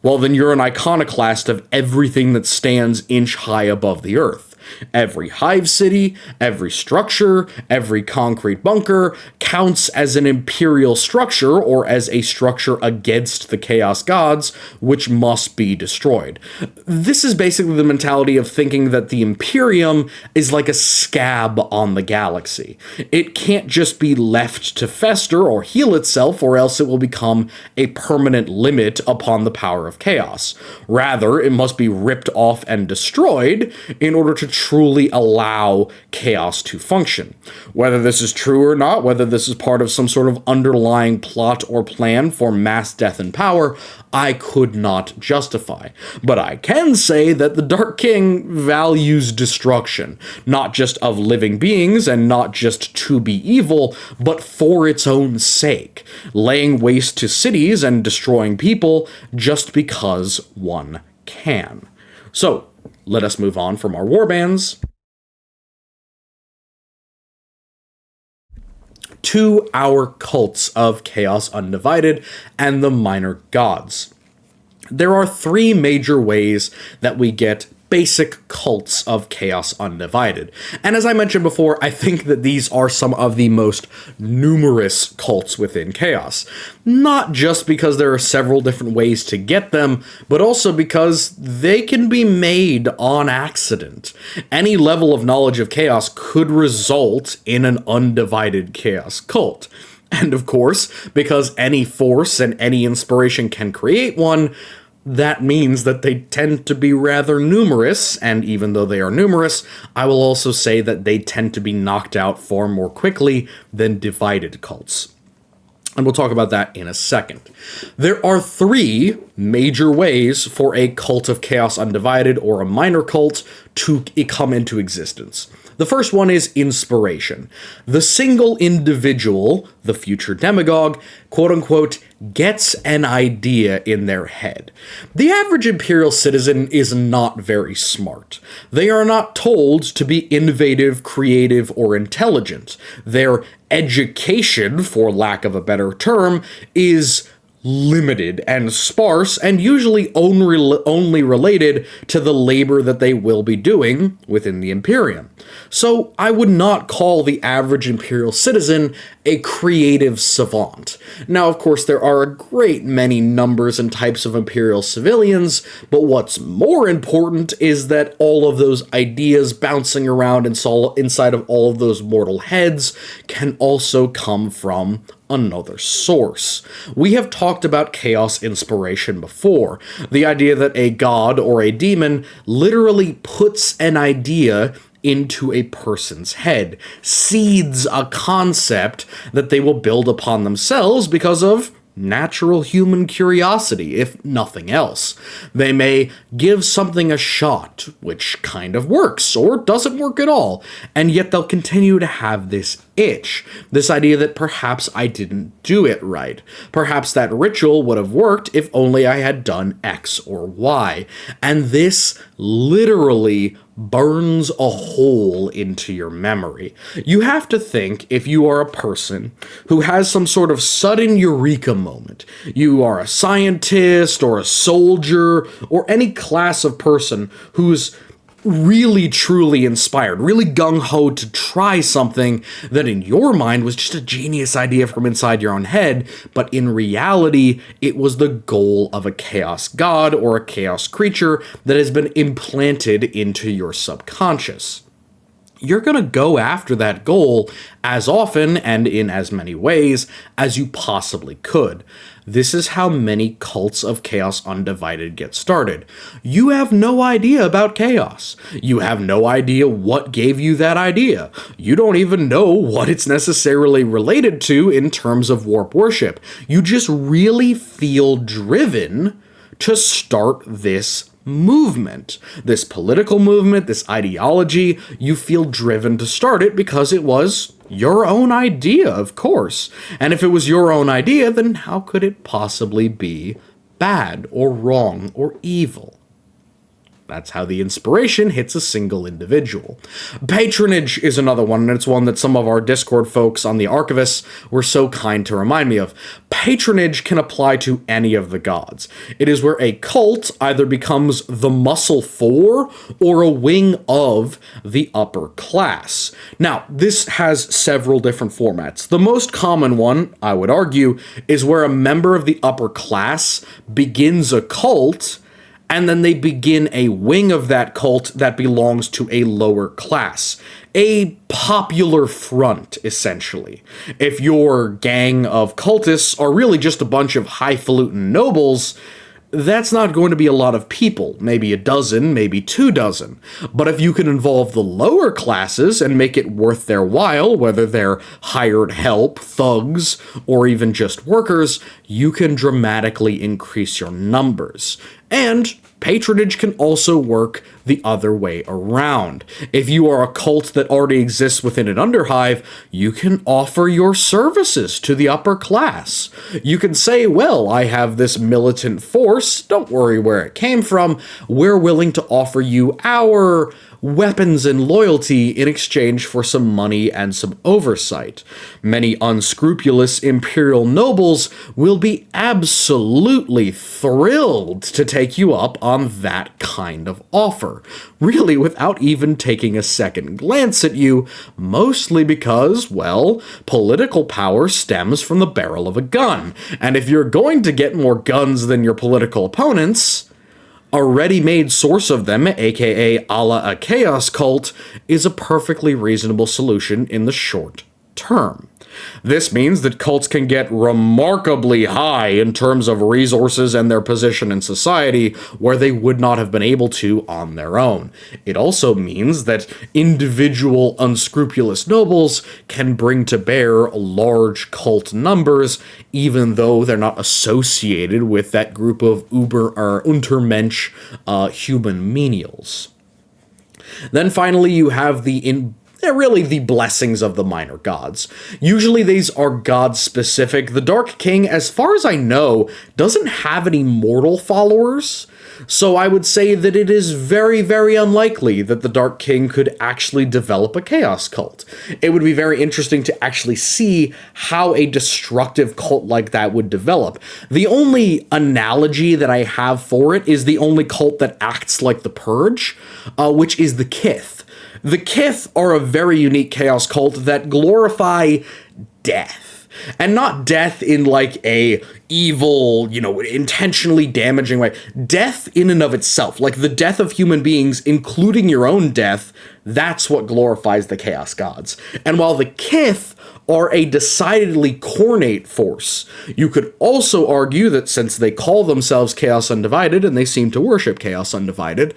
well, then you're an iconoclast of everything that stands inch high above the earth. Every hive city, every structure, every concrete bunker counts as an imperial structure or as a structure against the Chaos Gods, which must be destroyed. This is basically the mentality of thinking that the Imperium is like a scab on the galaxy. It can't just be left to fester or heal itself, or else it will become a permanent limit upon the power of chaos. Rather, it must be ripped off and destroyed in order to truly allow chaos to function. Whether this is true or not, whether this is part of some sort of underlying plot or plan for mass death and power, I could not justify. But I can say that the Dark King values destruction, not just of living beings and not just to be evil, but for its own sake, laying waste to cities and destroying people just because one can. So, let us move on from our warbands to our cults of Chaos Undivided and the minor gods. There are three major ways that we get basic cults of Chaos Undivided. And as I mentioned before, I think that these are some of the most numerous cults within Chaos. Not just because there are several different ways to get them, but also because they can be made on accident. Any level of knowledge of Chaos could result in an undivided Chaos cult. And of course, because any force and any inspiration can create one, that means that they tend to be rather numerous, and even though they are numerous, I will also say that they tend to be knocked out far more quickly than divided cults. And we'll talk about that in a second. There are three major ways for a cult of Chaos Undivided, or a minor cult, to come into existence. The first one is inspiration. The single individual, the future demagogue, quote-unquote, gets an idea in their head. The average imperial citizen is not very smart. They are not told to be innovative, creative, or intelligent. Their education, for lack of a better term, is limited and sparse, and usually only related to the labor that they will be doing within the Imperium. So I would not call the average Imperial citizen a creative savant. Now, of course, there are a great many numbers and types of Imperial civilians, but what's more important is that all of those ideas bouncing around inside of all of those mortal heads can also come from another source. We have talked about chaos inspiration before. The idea that a god or a demon literally puts an idea into a person's head, seeds a concept that they will build upon themselves because of natural human curiosity, if nothing else. They may give something a shot, which kind of works, or doesn't work at all, and yet they'll continue to have this itch, this idea that perhaps I didn't do it right. Perhaps that ritual would have worked if only I had done X or Y. And this literally burns a hole into your memory. You have to think, if you are a person who has some sort of sudden eureka moment, you are a scientist or a soldier or any class of person whose really truly inspired, really gung-ho to try something that in your mind was just a genius idea from inside your own head, but in reality, it was the goal of a chaos god or a chaos creature that has been implanted into your subconscious. You're going to go after that goal as often and in as many ways as you possibly could. This is how many cults of Chaos Undivided get started. You have no idea about chaos. You have no idea what gave you that idea. You don't even know what it's necessarily related to in terms of warp worship. You just really feel driven to start this movement, this political movement, this ideology. You feel driven to start it because it was your own idea, of course. And if it was your own idea, then how could it possibly be bad or wrong or evil? That's how the inspiration hits a single individual. Patronage is another one, and it's one that some of our Discord folks on the Archivists were so kind to remind me of. Patronage can apply to any of the gods. It is where a cult either becomes the muscle for or a wing of the upper class. Now, this has several different formats. The most common one, I would argue, is where a member of the upper class begins a cult, and then they begin a wing of that cult that belongs to a lower class. A popular front, essentially. If your gang of cultists are really just a bunch of highfalutin nobles, that's not going to be a lot of people, maybe a dozen, maybe 24. But if you can involve the lower classes and make it worth their while, whether they're hired help, thugs, or even just workers, you can dramatically increase your numbers. And patronage can also work the other way around. If you are a cult that already exists within an underhive, you can offer your services to the upper class. You can say, well, I have this militant force, don't worry where it came from, we're willing to offer you our weapons and loyalty in exchange for some money and some oversight. Many unscrupulous imperial nobles will be absolutely thrilled to take you up on that kind of offer, really without even taking a second glance at you, mostly because, well, political power stems from the barrel of a gun, and if you're going to get more guns than your political opponents, a ready-made source of them, aka a la a chaos cult, is a perfectly reasonable solution in the short term. This means that cults can get remarkably high in terms of resources and their position in society where they would not have been able to on their own. It also means that individual unscrupulous nobles can bring to bear large cult numbers even though they're not associated with that group of Untermensch human menials. Then finally you have they're really the blessings of the minor gods. Usually these are god-specific. The Dark King, as far as I know, doesn't have any mortal followers, so I would say that it is very, very unlikely that the Dark King could actually develop a chaos cult. It would be very interesting to actually see how a destructive cult like that would develop. The only analogy that I have for it is the only cult that acts like the Purge, which is the Kith. The Kith are a very unique chaos cult that glorify death. And not death in like a evil, intentionally damaging way. Death in and of itself, like the death of human beings, including your own death, that's what glorifies the chaos gods. And while the Kith are a decidedly cornate force, you could also argue that since they call themselves Chaos Undivided and they seem to worship Chaos Undivided,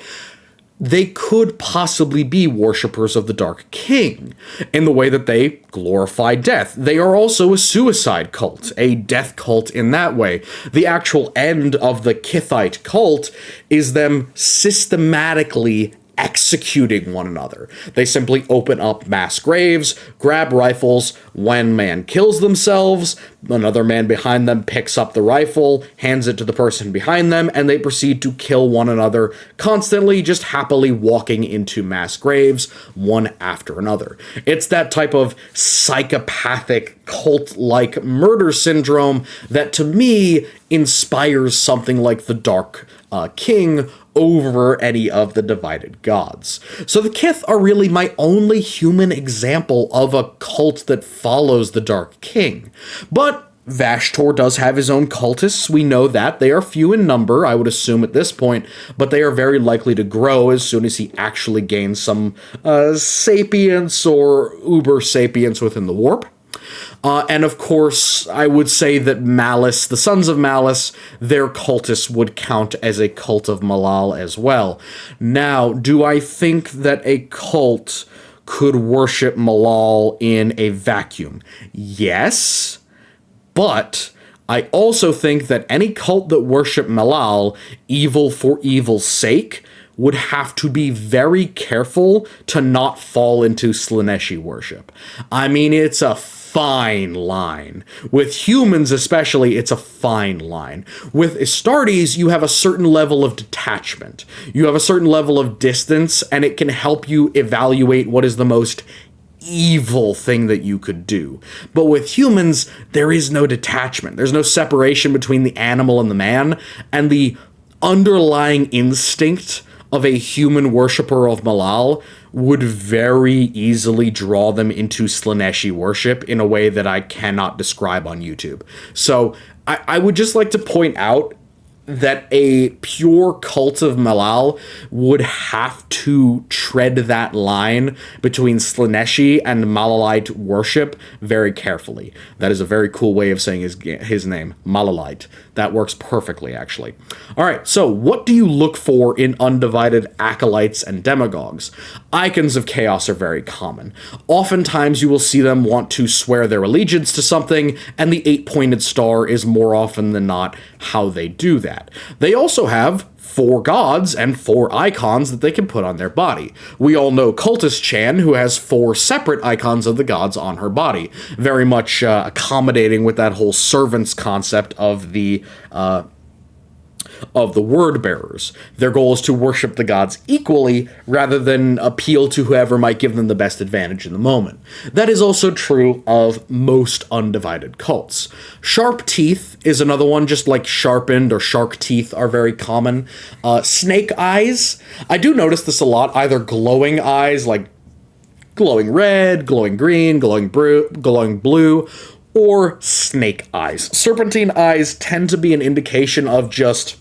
they could possibly be worshippers of the Dark King in the way that they glorify death. They are also a suicide cult, a death cult in that way. The actual end of the Kithite cult is them systematically executing one another. They simply open up mass graves, grab rifles. When man kills themselves, another man behind them picks up the rifle, hands it to the person behind them, and they proceed to kill one another, constantly just happily walking into mass graves, one after another. It's that type of psychopathic, cult-like murder syndrome that, to me, inspires something like the Dark King over any of the divided gods. So the Kith are really my only human example of a cult that follows the Dark King. But Vashtor does have his own cultists. We know that. They are few in number, I would assume at this point, but they are very likely to grow as soon as he actually gains some sapience or uber sapience within the warp. And of course, I would say that Malice, the Sons of Malice, their cultists would count as a cult of Malal as well. Now, do I think that a cult could worship Malal in a vacuum? Yes, but I also think that any cult that worship Malal, evil for evil's sake, would have to be very careful to not fall into Slaaneshi worship. I mean, it's a fine line. With humans especially, it's a fine line. With Astartes, you have a certain level of detachment. You have a certain level of distance, and it can help you evaluate what is the most evil thing that you could do. But with humans, there is no detachment. There's no separation between the animal and the man, and the underlying instinct of a human worshipper of Malal would very easily draw them into Slaaneshi worship in a way that I cannot describe on YouTube. So I would just like to point out that a pure cult of Malal would have to tread that line between Slaaneshi and Malalite worship very carefully. That is a very cool way of saying his name, Malalite. That works perfectly, actually. All right, so what do you look for in Undivided acolytes and demagogues? Icons of chaos are very common. Oftentimes you will see them want to swear their allegiance to something, and the 8-pointed star is more often than not how they do that. They also have 4 gods and 4 icons that they can put on their body. We all know Cultist Chan, who has 4 separate icons of the gods on her body, very much accommodating with that whole servants concept of the word bearers. Their goal is to worship the gods equally rather than appeal to whoever might give them the best advantage in the moment. That is also true of most Undivided cults. Sharp teeth is another one, just like sharpened or shark teeth are very common. Snake eyes, I do notice this a lot, either glowing eyes like glowing red, glowing green, glowing blue, or snake eyes. Serpentine eyes tend to be an indication of just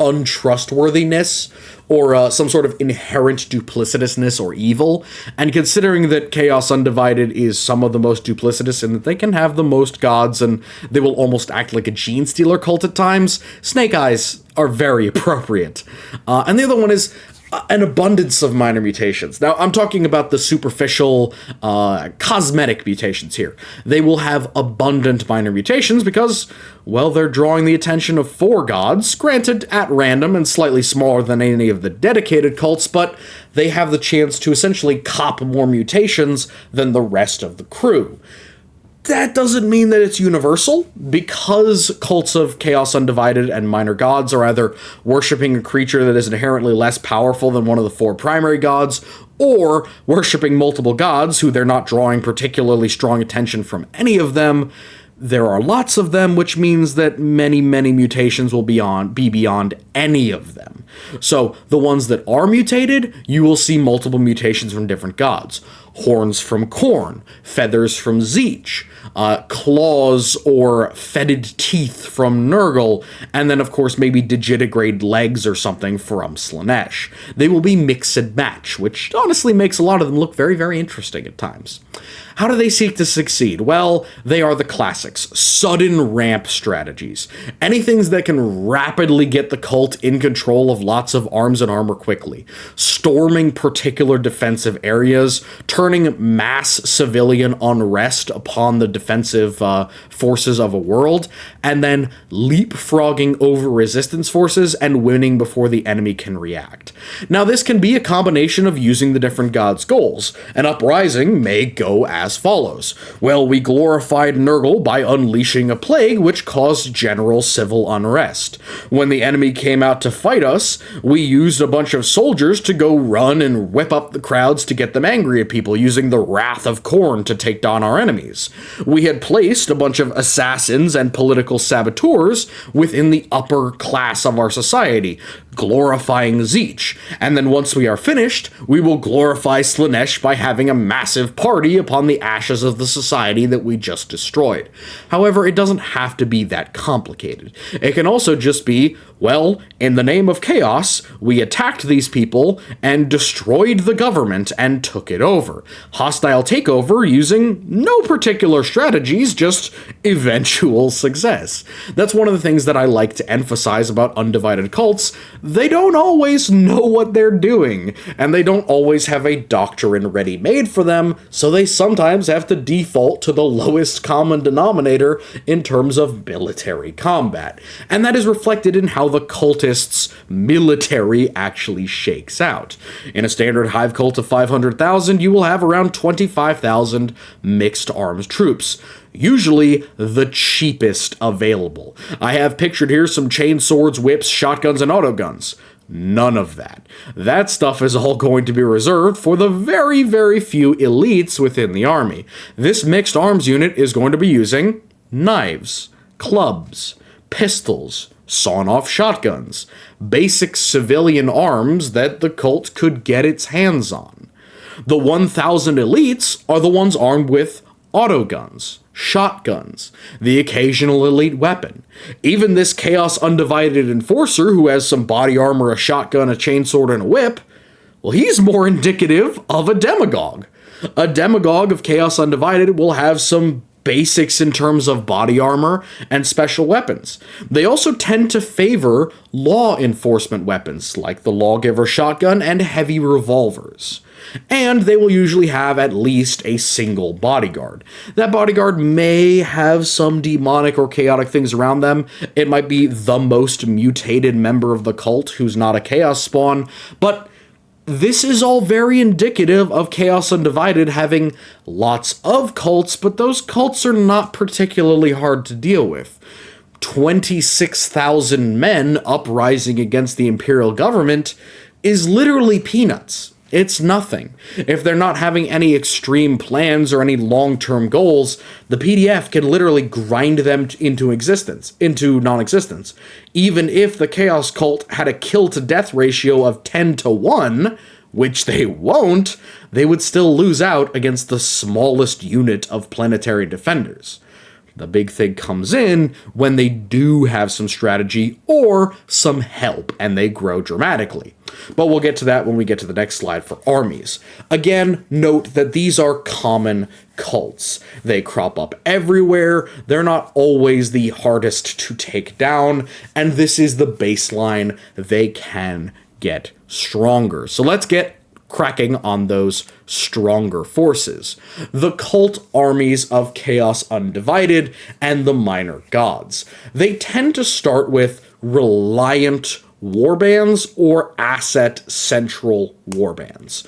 untrustworthiness or some sort of inherent duplicitousness or evil. And considering that Chaos Undivided is some of the most duplicitous in that they can have the most gods and they will almost act like a gene stealer cult at times, snake eyes are very appropriate. And the other one is an abundance of minor mutations. Now, I'm talking about the superficial, cosmetic mutations here. They will have abundant minor mutations because, well, they're drawing the attention of 4 gods, granted at random and slightly smaller than any of the dedicated cults, but they have the chance to essentially cop more mutations than the rest of the crew. That doesn't mean that it's universal, because cults of Chaos Undivided and minor gods are either worshipping a creature that is inherently less powerful than one of the 4 primary gods, or worshipping multiple gods who they're not drawing particularly strong attention from any of them. There are lots of them, which means that many, many mutations will be beyond any of them. So the ones that are mutated, you will see multiple mutations from different gods. Horns from Khorne, feathers from Tzeentch, claws or fetid teeth from Nurgle, and then of course maybe digitigrade legs or something from Slaanesh. They will be mix and match, which honestly makes a lot of them look very, very interesting at times. How do they seek to succeed? Well, they are the classics. Sudden ramp strategies. Anything that can rapidly get the cult in control of lots of arms and armor quickly. Storming particular defensive areas. Turning mass civilian unrest upon the defensive forces of a world. And then leapfrogging over resistance forces and winning before the enemy can react. Now, this can be a combination of using the different gods' goals. An uprising may go as follows. Well, we glorified Nurgle by unleashing a plague which caused general civil unrest. When the enemy came out to fight us, we used a bunch of soldiers to go run and whip up the crowds to get them angry at people, using the wrath of Khorne to take down our enemies. We had placed a bunch of assassins and political saboteurs within the upper class of our society, glorifying Tzeentch, and then once we are finished, we will glorify Slaanesh by having a massive party upon the ashes of the society that we just destroyed. However, it doesn't have to be that complicated. It can also just be, well, in the name of chaos, we attacked these people and destroyed the government and took it over. Hostile takeover using no particular strategies, just eventual success. That's one of the things that I like to emphasize about Undivided cults. They don't always know what they're doing, and they don't always have a doctrine ready-made for them, so they sometimes have to default to the lowest common denominator in terms of military combat. And that is reflected in how the cultists' military actually shakes out. In a standard hive cult of 500,000, you will have around 25,000 mixed arms troops. Usually the cheapest available. I have pictured here some chainswords, whips, shotguns, and autoguns. None of that. That stuff is all going to be reserved for the very, very few elites within the army. This mixed arms unit is going to be using knives, clubs, pistols, sawn-off shotguns, basic civilian arms that the cult could get its hands on. The 1,000 elites are the ones armed with autoguns, shotguns, the occasional elite weapon. Even this Chaos Undivided Enforcer, who has some body armor, a shotgun, a chainsword, and a whip, well, he's more indicative of a demagogue. A demagogue of Chaos Undivided will have some basics in terms of body armor and special weapons. They also tend to favor law enforcement weapons, like the Lawgiver shotgun and heavy revolvers. And they will usually have at least a single bodyguard. That bodyguard may have some demonic or chaotic things around them. It might be the most mutated member of the cult who's not a chaos spawn, but this is all very indicative of Chaos Undivided having lots of cults, but those cults are not particularly hard to deal with. 26,000 men uprising against the Imperial government is literally peanuts. It's nothing. If they're not having any extreme plans or any long-term goals, the PDF can literally grind them into non-existence. Even if the Chaos Cult had a kill-to-death ratio of 10-1, which they won't, they would still lose out against the smallest unit of planetary defenders. The big thing comes in when they do have some strategy or some help, and they grow dramatically. But we'll get to that when we get to the next slide for armies. Again, note that these are common cults. They crop up everywhere, they're not always the hardest to take down, and this is the baseline. They can get stronger. So let's get cracking on those stronger forces. The cult armies of Chaos Undivided and the Minor Gods. They tend to start with reliant warbands or asset central warbands.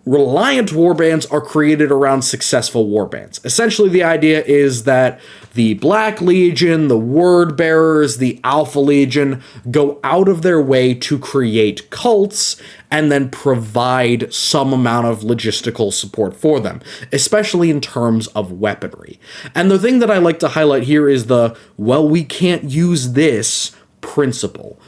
Reliant warbands are created around successful warbands. Essentially, the idea is that the Black Legion, the Word Bearers, the Alpha Legion go out of their way to create cults and then provide some amount of logistical support for them, especially in terms of weaponry. And the thing that I like to highlight here is the, well, we can't use this principle.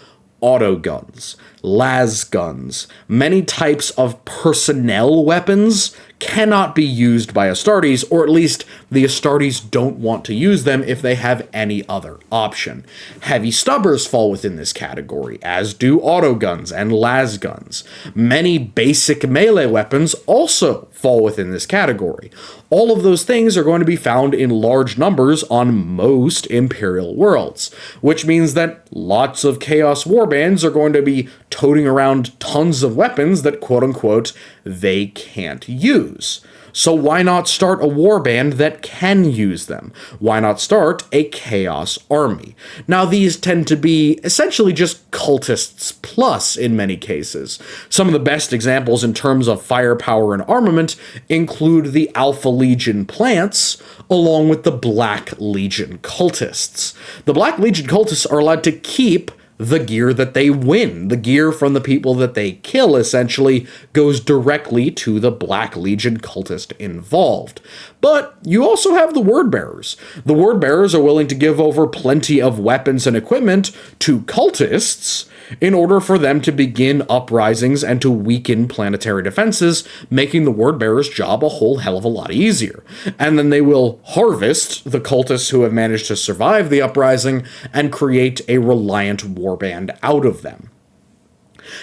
Autoguns, las guns, many types of personnel weapons cannot be used by Astartes, or at least the Astartes don't want to use them if they have any other option. Heavy stubbers fall within this category, as do autoguns and las guns. Many basic melee weapons also fall within this category. All of those things are going to be found in large numbers on most Imperial worlds, which means that lots of Chaos Warbands are going to be toting around tons of weapons that, quote-unquote, they can't use. So why not start a warband that can use them? Why not start a Chaos Army? Now, these tend to be essentially just cultists plus in many cases. Some of the best examples in terms of firepower and armament include the Alpha Legion plants, along with the Black Legion cultists. The Black Legion cultists are allowed to keep the gear that they win. The gear from the people that they kill essentially goes directly to the Black Legion cultist involved. But you also have the word bearers. The word bearers are willing to give over plenty of weapons and equipment to cultists in order for them to begin uprisings and to weaken planetary defenses, making the word bearers' job a whole hell of a lot easier. And then they will harvest the cultists who have managed to survive the uprising and create a reliant warband out of them.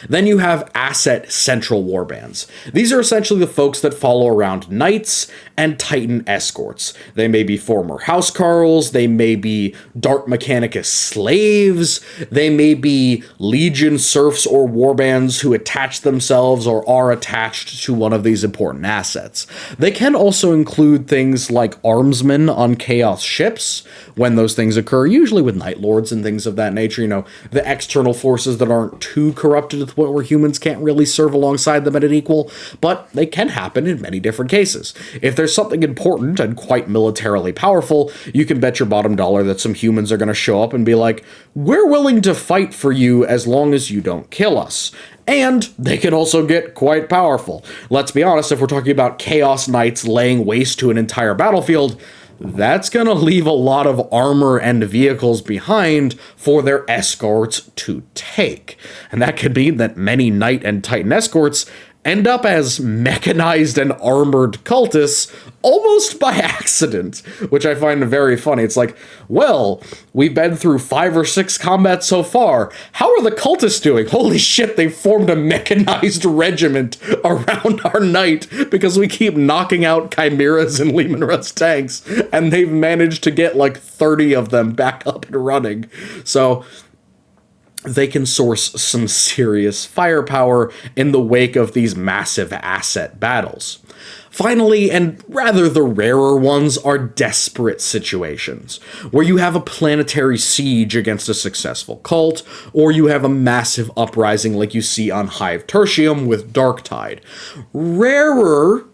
Then you have asset central warbands. These are essentially the folks that follow around knights and titan escorts. They may be former housecarls, they may be Dark Mechanicus slaves, they may be legion serfs or warbands who attach themselves or are attached to one of these important assets. They can also include things like armsmen on chaos ships, when those things occur, usually with Night Lords and things of that nature, the external forces that aren't too corrupted to the point where humans can't really serve alongside them at an equal, but they can happen in many different cases. If there's something important and quite militarily powerful, you can bet your bottom dollar that some humans are going to show up and be like, we're willing to fight for you as long as you don't kill us. And they can also get quite powerful. Let's be honest, if we're talking about Chaos Knights laying waste to an entire battlefield, that's going to leave a lot of armor and vehicles behind for their escorts to take. And that could mean that many Knight and Titan escorts end up as mechanized and armored cultists almost by accident, which I find very funny. It's like, well, we've been through 5 or 6 combats so far. How are the cultists doing? Holy shit, they formed a mechanized regiment around our knight because we keep knocking out chimeras and Lehman Russ tanks, and they've managed to get like 30 of them back up and running. So they can source some serious firepower in the wake of these massive asset battles. Finally, and rather the rarer ones, are desperate situations, where you have a planetary siege against a successful cult, or you have a massive uprising like you see on Hive Tertium with Darktide. Rarer,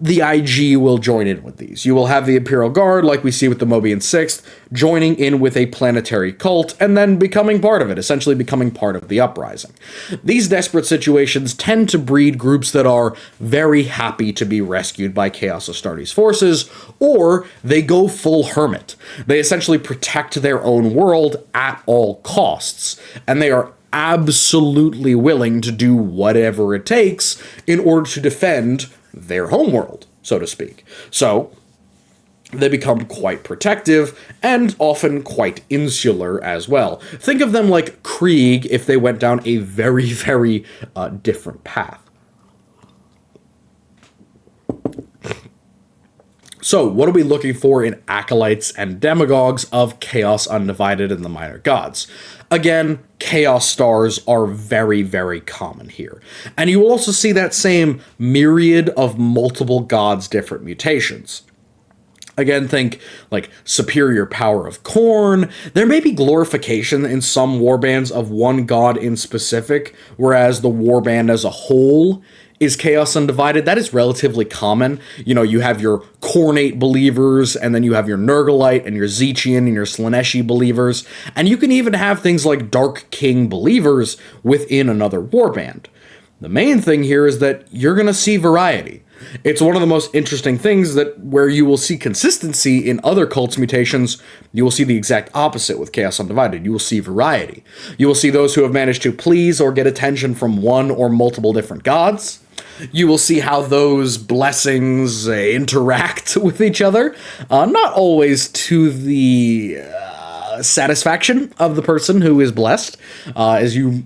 the IG will join in with these. You will have the Imperial Guard, like we see with the Mobian Sixth, joining in with a planetary cult and then becoming part of it, essentially becoming part of the uprising. These desperate situations tend to breed groups that are very happy to be rescued by Chaos Astartes forces, or they go full hermit. They essentially protect their own world at all costs, and they are absolutely willing to do whatever it takes in order to defend their homeworld, so to speak. So they become quite protective and often quite insular as well. Think of them like Krieg if they went down a very, very different path. So, what are we looking for in acolytes and demagogues of Chaos Undivided and the Minor Gods? Again, Chaos Stars are very, very common here. And you will also see that same myriad of multiple gods' different mutations. Again, think like superior power of Khorne. There may be glorification in some warbands of one god in specific, whereas the warband as a whole is Chaos Undivided. That is relatively common. You have your Khornate believers, and then you have your Nurglite and your Zechian and your Slaaneshi believers, and you can even have things like Dark King believers within another warband. The main thing here is that you're going to see variety. It's one of the most interesting things that where you will see consistency in other cults mutations, you will see the exact opposite with Chaos Undivided. You will see variety. You will see those who have managed to please or get attention from one or multiple different gods. You will see how those blessings interact with each other, not always to the satisfaction of the person who is blessed. As you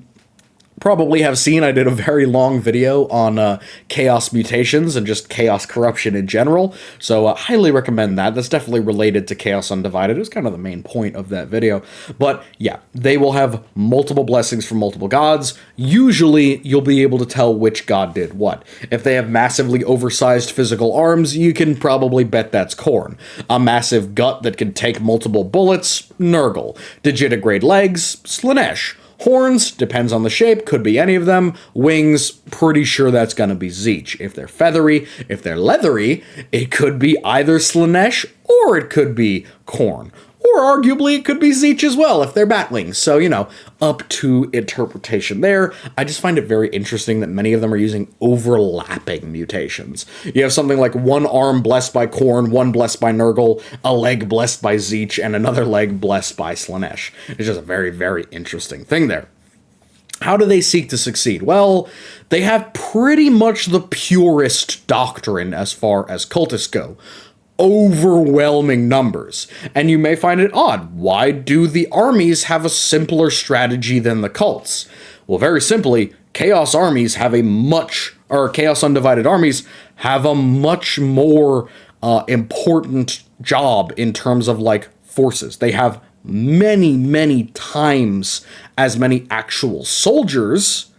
probably have seen, I did a very long video on chaos mutations and just chaos corruption in general, so highly recommend that. That's definitely related to Chaos Undivided. It was kind of the main point of that video. But yeah, they will have multiple blessings from multiple gods. Usually, you'll be able to tell which god did what. If they have massively oversized physical arms, you can probably bet that's Khorne. A massive gut that can take multiple bullets, Nurgle. Digitigrade legs, Slaanesh. Horns, depends on the shape, could be any of them. Wings, pretty sure that's going to be Zeech. If they're feathery, if they're leathery, it could be either Slaanesh or it could be Khorne. or arguably it could be Tzeentch as well if they're batlings. So, up to interpretation there. I just find it very interesting that many of them are using overlapping mutations. You have something like one arm blessed by Khorne, one blessed by Nurgle, a leg blessed by Tzeentch, and another leg blessed by Slaanesh. It's just a very, very interesting thing there. How do they seek to succeed? Well, they have pretty much the purest doctrine as far as cultists go. Overwhelming numbers. And you may find it odd. Why do the armies have a simpler strategy than the cults? Well, very simply, Chaos armies have Chaos Undivided armies have a much more important job in terms of, forces. They have many, many times as many actual soldiers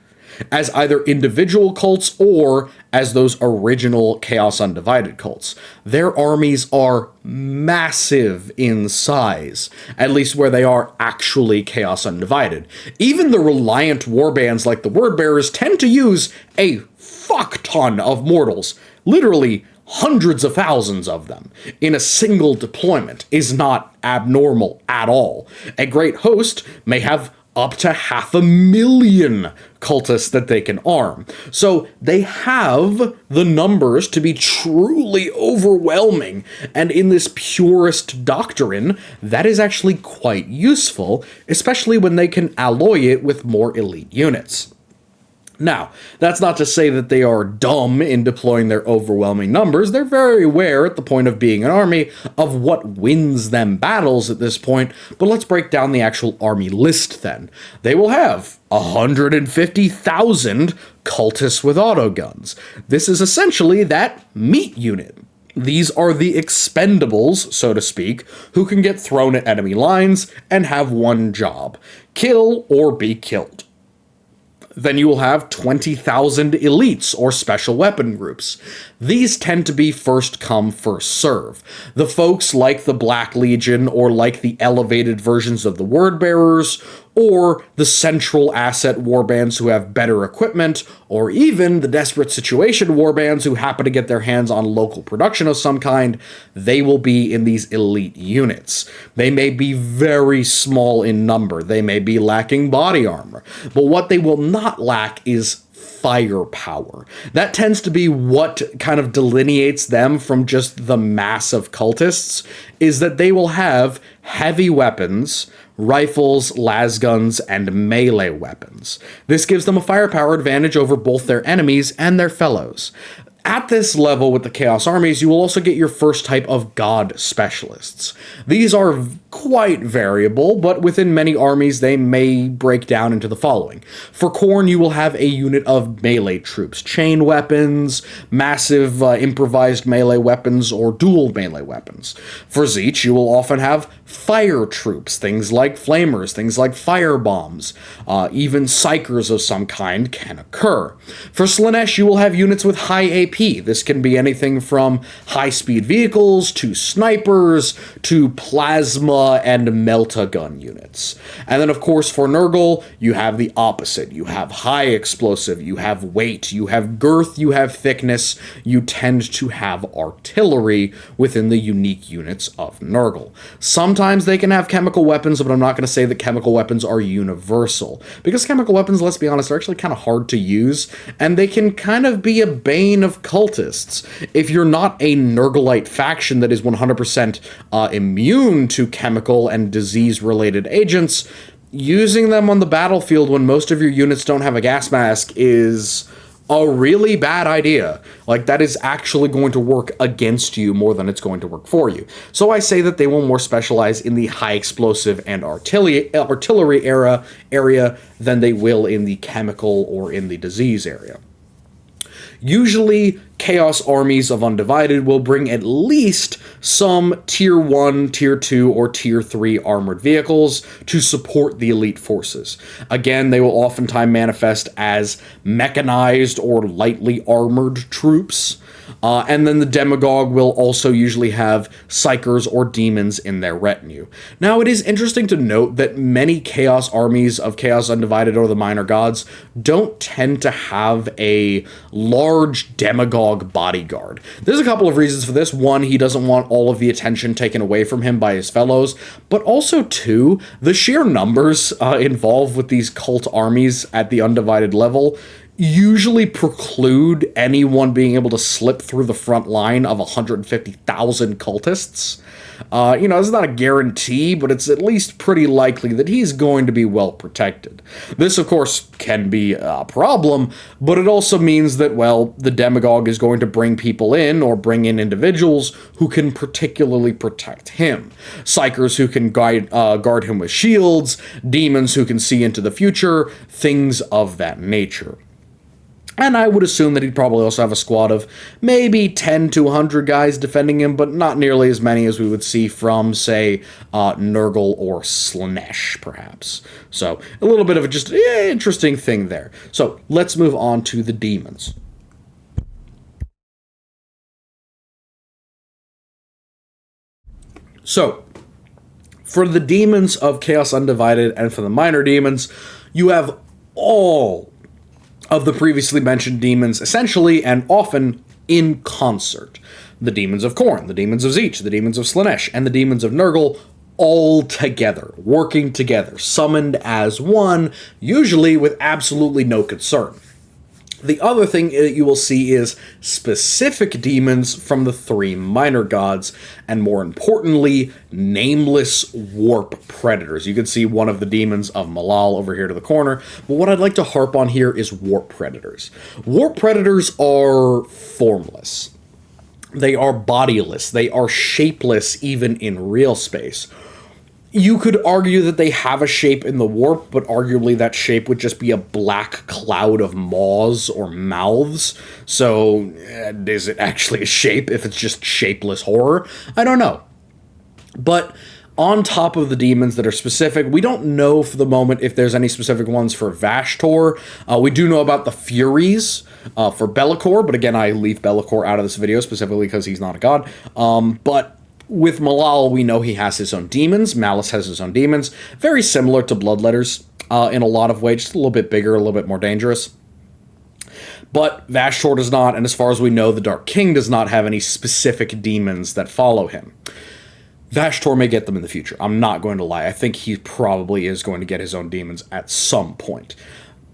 as either individual cults or as those original Chaos Undivided cults. Their armies are massive in size, at least where they are actually Chaos Undivided. Even the reliant warbands like the Wordbearers tend to use a fuck ton of mortals, literally hundreds of thousands of them, in a single deployment is not abnormal at all. A great host may have up to 500,000 cultists that they can arm. So they have the numbers to be truly overwhelming, and in this purest doctrine, that is actually quite useful, especially when they can alloy it with more elite units. Now, that's not to say that they are dumb in deploying their overwhelming numbers. They're very aware at the point of being an army of what wins them battles at this point, but let's break down the actual army list then. They will have 150,000 cultists with autoguns. This is essentially that meat unit. These are the expendables, so to speak, who can get thrown at enemy lines and have one job: kill or be killed. Then you will have 20,000 elites or special weapon groups. These tend to be first come, first serve. The folks like the Black Legion or like the elevated versions of the Wordbearers or the central asset warbands who have better equipment, or even the desperate situation warbands who happen to get their hands on local production of some kind, they will be in these elite units. They may be very small in number, they may be lacking body armor, but what they will not lack is firepower. That tends to be what kind of delineates them from just the mass of cultists, is that they will have heavy weapons, rifles, lasguns, and melee weapons. This gives them a firepower advantage over both their enemies and their fellows. At this level with the Chaos armies, you will also get your first type of God specialists. These are quite variable, but within many armies they may break down into the following. For Khorne, you will have a unit of melee troops, chain weapons, massive improvised melee weapons, or dual melee weapons. For Tzeentch, you will often have fire troops, things like flamers, things like fire bombs, even psychers of some kind can occur. For Slaanesh, you will have units with high AP. This can be anything from high-speed vehicles, to snipers, to plasma and melta-gun units. And then, of course, for Nurgle, you have the opposite. You have high explosive, you have weight, you have girth, you have thickness, you tend to have artillery within the unique units of Nurgle. Sometimes they can have chemical weapons, but I'm not going to say that chemical weapons are universal, because chemical weapons, let's be honest, are actually kind of hard to use, and they can kind of be a bane of cultists. If you're not a Nurglite faction that is 100% immune to chemical and disease-related agents, using them on the battlefield when most of your units don't have a gas mask is a really bad idea. That is actually going to work against you more than it's going to work for you. So I say that they will more specialize in the high explosive and artillery area than they will in the chemical or in the disease area. Usually, Chaos armies of Undivided will bring at least some Tier 1, Tier 2, or Tier 3 armored vehicles to support the elite forces. Again, they will oftentimes manifest as mechanized or lightly armored troops. And then the demagogue will also usually have psychers or demons in their retinue. Now, it is interesting to note that many chaos armies of Chaos Undivided or the Minor Gods don't tend to have a large demagogue bodyguard. There's a couple of reasons for this. One, he doesn't want all of the attention taken away from him by his fellows, but also two, the sheer numbers involved with these cult armies at the Undivided level usually preclude anyone being able to slip through the front line of 150,000 cultists. It's not a guarantee, but it's at least pretty likely that he's going to be well protected. This, of course, can be a problem, but it also means that, well, the demagogue is going to bring people in, or bring in individuals who can particularly protect him. Psychers who can guard him with shields, demons who can see into the future, things of that nature. And I would assume that he'd probably also have a squad of maybe 10 to 100 guys defending him, but not nearly as many as we would see from, say, Nurgle or Slaanesh, perhaps. So, a little bit of a just interesting thing there. So, let's move on to the demons. So, for the demons of Chaos Undivided and for the minor demons, you have all of the previously mentioned demons essentially and often in concert. The demons of Khorne, the demons of Tzeentch, the demons of Slaanesh, and the demons of Nurgle all together, working together, summoned as one, usually with absolutely no concern. The other thing that you will see is specific demons from the three minor gods, and more importantly, nameless warp predators. You can see one of the demons of Malal over here to the corner, but what I'd like to harp on here is warp predators. Warp predators are formless. They are bodiless. They are shapeless even in real space. You could argue that they have a shape in the warp, but arguably that shape would just be a black cloud of maws or mouths. So, is it actually a shape if it's just shapeless horror? I don't know. But on top of the demons that are specific, we don't know for the moment if there's any specific ones for Vashtor. We do know about the Furies for Be'lakor, but again, I leave Be'lakor out of this video specifically because he's not a god. But with Malal, we know he has his own demons. Malice has his own demons. Very similar to Bloodletters in a lot of ways, just a little bit bigger, a little bit more dangerous. But Vashtor does not, and as far as we know, the Dark King does not have any specific demons that follow him. Vashtor may get them in the future. I'm not going to lie. I think he probably is going to get his own demons at some point.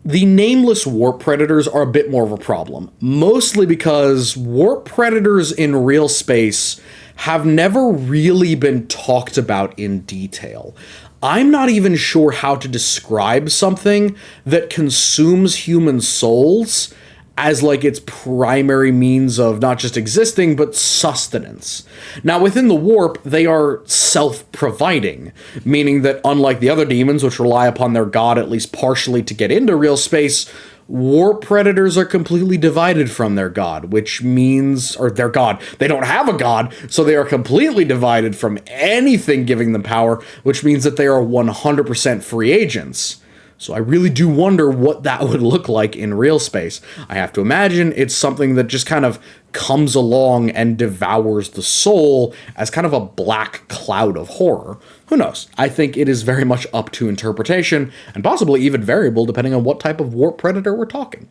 The nameless warp predators are a bit more of a problem, mostly because warp predators in real space have never really been talked about in detail. I'm not even sure how to describe something that consumes human souls as like its primary means of not just existing, but sustenance. Now, within the warp, they are self-providing, meaning that unlike the other demons, which rely upon their god at least partially to get into real space, warp predators are completely divided from their god, which means, or their god, they don't have a god, so they are completely divided from anything giving them power, which means that they are 100% free agents. So I really do wonder what that would look like in real space. I have to imagine it's something that just kind of comes along and devours the soul as kind of a black cloud of horror. Who knows? I think it is very much up to interpretation, and possibly even variable depending on what type of warp predator we're talking.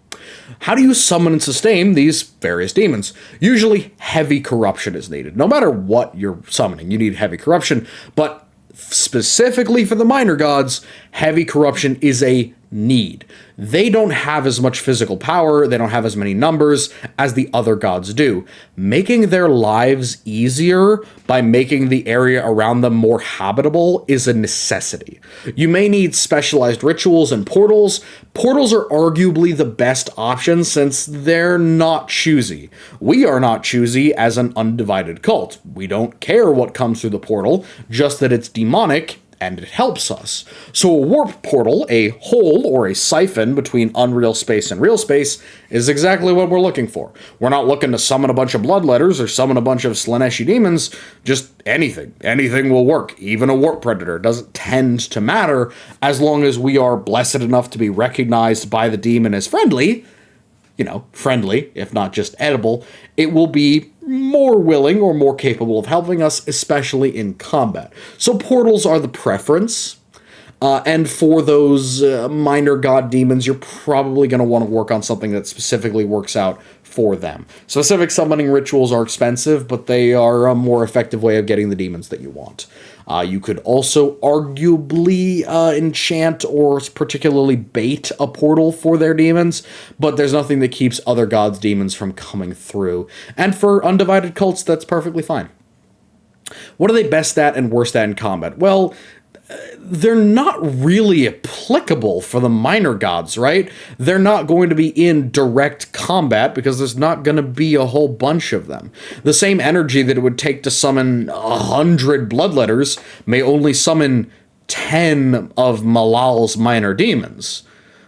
How do you summon and sustain these various demons? Usually heavy corruption is needed. No matter what you're summoning, you need heavy corruption, but specifically for the minor gods, heavy corruption is a need. They don't have as much physical power, they don't have as many numbers as the other gods do. Making their lives easier by making the area around them more habitable is a necessity. You may need specialized rituals and portals. Portals are arguably the best option since they're not choosy. We are not choosy as an undivided cult. We don't care what comes through the portal, just that it's demonic and it helps us. So a warp portal, a hole or a siphon between unreal space and real space, is exactly what we're looking for. We're not looking to summon a bunch of bloodletters or summon a bunch of Slaaneshi demons, just anything. Anything will work. Even a warp predator doesn't tend to matter as long as we are blessed enough to be recognized by the demon as friendly. friendly, if not just edible, it will be more willing or more capable of helping us, especially in combat. So portals are the preference. And for those minor god demons, you're probably going to want to work on something that specifically works out for them. Specific summoning rituals are expensive, but they are a more effective way of getting the demons that you want. You could also arguably enchant or particularly bait a portal for their demons, but there's nothing that keeps other gods' demons from coming through. And for undivided cults, that's perfectly fine. What are they best at and worst at in combat? Well, they're not really applicable for the minor gods, right? They're not going to be in direct combat because there's not going to be a whole bunch of them. The same energy that it would take to summon 100 bloodletters may only summon 10 of Malal's minor demons.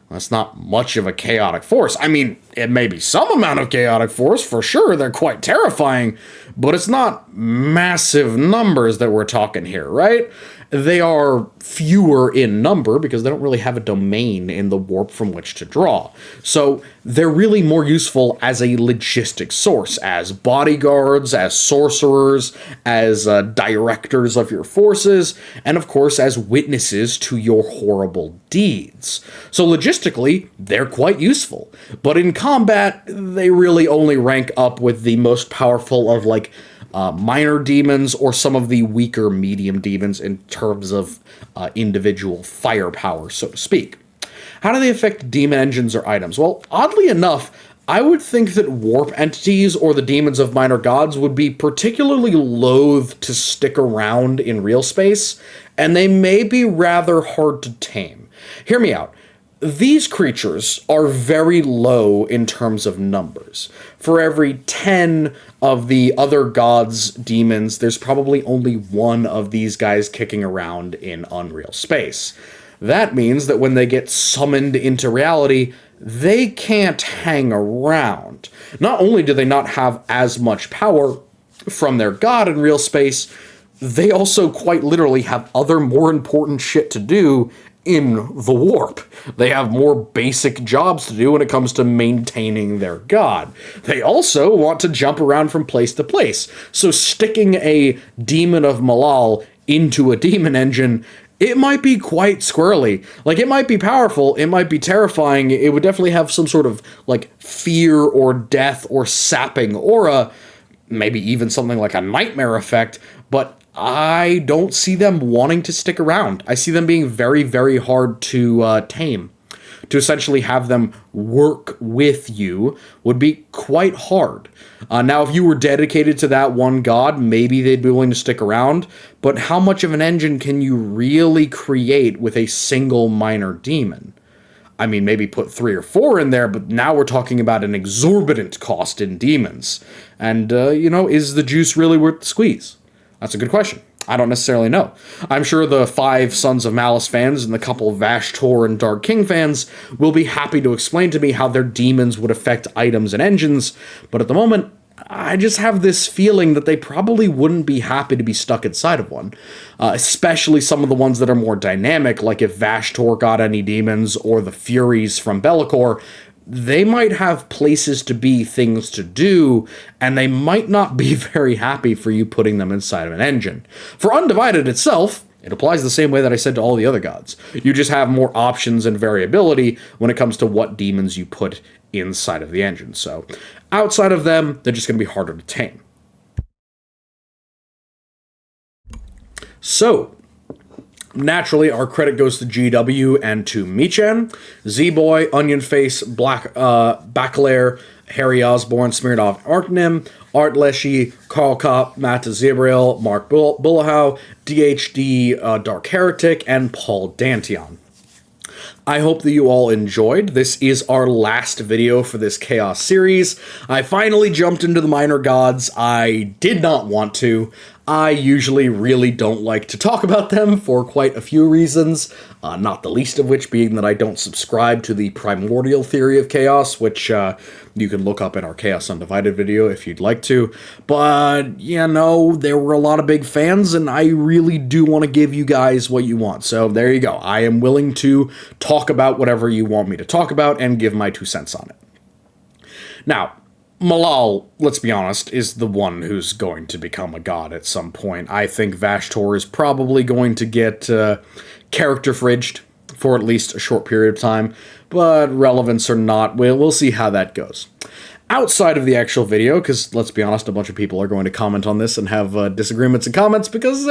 That's not much of a chaotic force. I mean, it may be some amount of chaotic force, for sure. They're quite terrifying, but it's not massive numbers that we're talking here, right? They are fewer in number because they don't really have a domain in the warp from which to draw. So they're really more useful as a logistic source, as bodyguards, as sorcerers, as directors of your forces, and of course as witnesses to your horrible deeds. So logistically, they're quite useful. But in combat, they really only rank up with the most powerful of minor demons or some of the weaker medium demons in terms of individual firepower, so to speak. How do they affect demon engines or items? Well, oddly enough, I would think that warp entities or the demons of minor gods would be particularly loath to stick around in real space, and they may be rather hard to tame. Hear me out. These creatures are very low in terms of numbers. For every 10 of the other gods' demons, there's probably only one of these guys kicking around in unreal space. That means that when they get summoned into reality, they can't hang around. Not only do they not have as much power from their god in real space, they also quite literally have other more important shit to do in the warp. They have more basic jobs to do when it comes to maintaining their god. They also want to jump around from place to place. So sticking a demon of Malal into a demon engine, it might be quite squirrely. It might be powerful, it might be terrifying, it would definitely have some sort of, fear or death or sapping aura, maybe even something like a nightmare effect, but I don't see them wanting to stick around. I see them being very, very hard to tame. To essentially have them work with you would be quite hard. Now, if you were dedicated to that one god, maybe they'd be willing to stick around, but how much of an engine can you really create with a single minor demon? I mean, maybe put 3 or 4 in there, but now we're talking about an exorbitant cost in demons. And, is the juice really worth the squeeze? That's a good question. I don't necessarily know. I'm sure the 5 Sons of Malice fans and the couple Vash Tor and Dark King fans will be happy to explain to me how their demons would affect items and engines, but at the moment, I just have this feeling that they probably wouldn't be happy to be stuck inside of one, especially some of the ones that are more dynamic, like if Vash Tor got any demons or the Furies from Be'lakor. They might have places to be, things to do, and they might not be very happy for you putting them inside of an engine. For Undivided itself, it applies the same way that I said to all the other gods. You just have more options and variability when it comes to what demons you put inside of the engine. So outside of them, they're just going to be harder to tame. So naturally, our credit goes to GW and to Michan, Z-Boy, Onion Face, Baclair, Harry Osborne, Smirnov Arknim, Art Leshy, Carl Kopp, Matt Zibriel, Mark Bullahow, DHD, Dark Heretic, and Paul Dantion. I hope that you all enjoyed. This is our last video for this Chaos series. I finally jumped into the minor gods. I did not want to. I usually really don't like to talk about them for quite a few reasons, not the least of which being that I don't subscribe to the primordial theory of chaos, which you can look up in our Chaos Undivided video if you'd like to. But, there were a lot of big fans, and I really do want to give you guys what you want. So there you go. I am willing to talk about whatever you want me to talk about and give my 2 cents on it. Now, Malal, let's be honest, is the one who's going to become a god at some point. I think Vashtor is probably going to get character fridged for at least a short period of time, but relevance or not, we'll see how that goes. Outside of the actual video, because let's be honest, a bunch of people are going to comment on this and have disagreements and comments because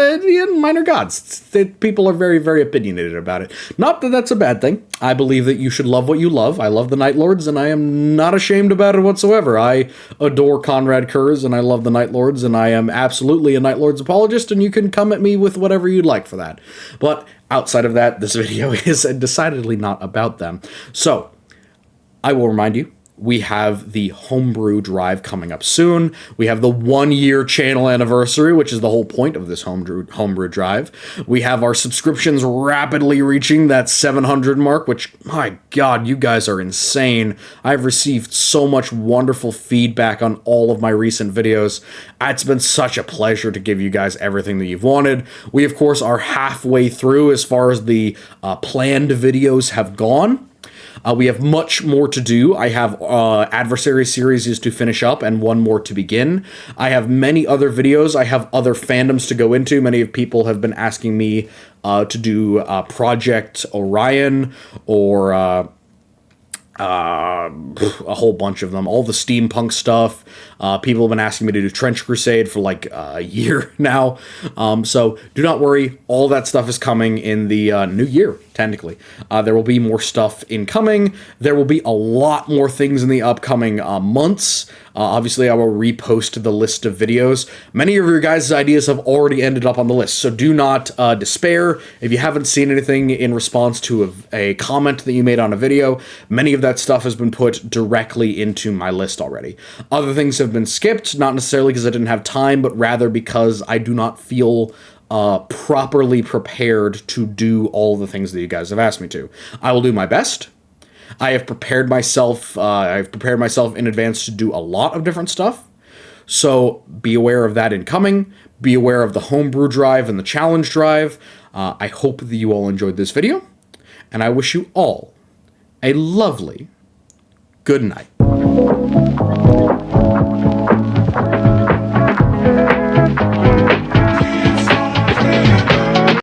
minor gods. People are very, very opinionated about it. Not that that's a bad thing. I believe that you should love what you love. I love the Night Lords, and I am not ashamed about it whatsoever. I adore Conrad Kurz, and I love the Night Lords, and I am absolutely a Night Lords apologist, and you can come at me with whatever you'd like for that. But outside of that, this video is decidedly not about them. So, I will remind you, we have the homebrew drive coming up soon. We have the 1-year channel anniversary, which is the whole point of this homebrew drive. We have our subscriptions rapidly reaching that 700 mark, which, my God, you guys are insane. I've received so much wonderful feedback on all of my recent videos. It's been such a pleasure to give you guys everything that you've wanted. We, of course, are halfway through as far as the planned videos have gone. We have much more to do. I have adversary series to finish up and one more to begin. I have many other videos. I have other fandoms to go into. Many people have been asking me to do Project Orion or a whole bunch of them. All the steampunk stuff. People have been asking me to do Trench Crusade for like a year now. So do not worry. All that stuff is coming in the new year, technically. There will be more stuff incoming. There will be a lot more things in the upcoming months. Obviously, I will repost the list of videos. Many of your guys' ideas have already ended up on the list, so do not despair. If you haven't seen anything in response to a comment that you made on a video, many of that stuff has been put directly into my list already. Other things have been skipped, not necessarily because I didn't have time, but rather because I do not feel properly prepared to do all the things that you guys have asked me to. I will do my best. I have prepared myself. I've prepared myself in advance to do a lot of different stuff. So be aware of that incoming. Be aware of the homebrew drive and the challenge drive. I hope that you all enjoyed this video, and I wish you all a lovely good night.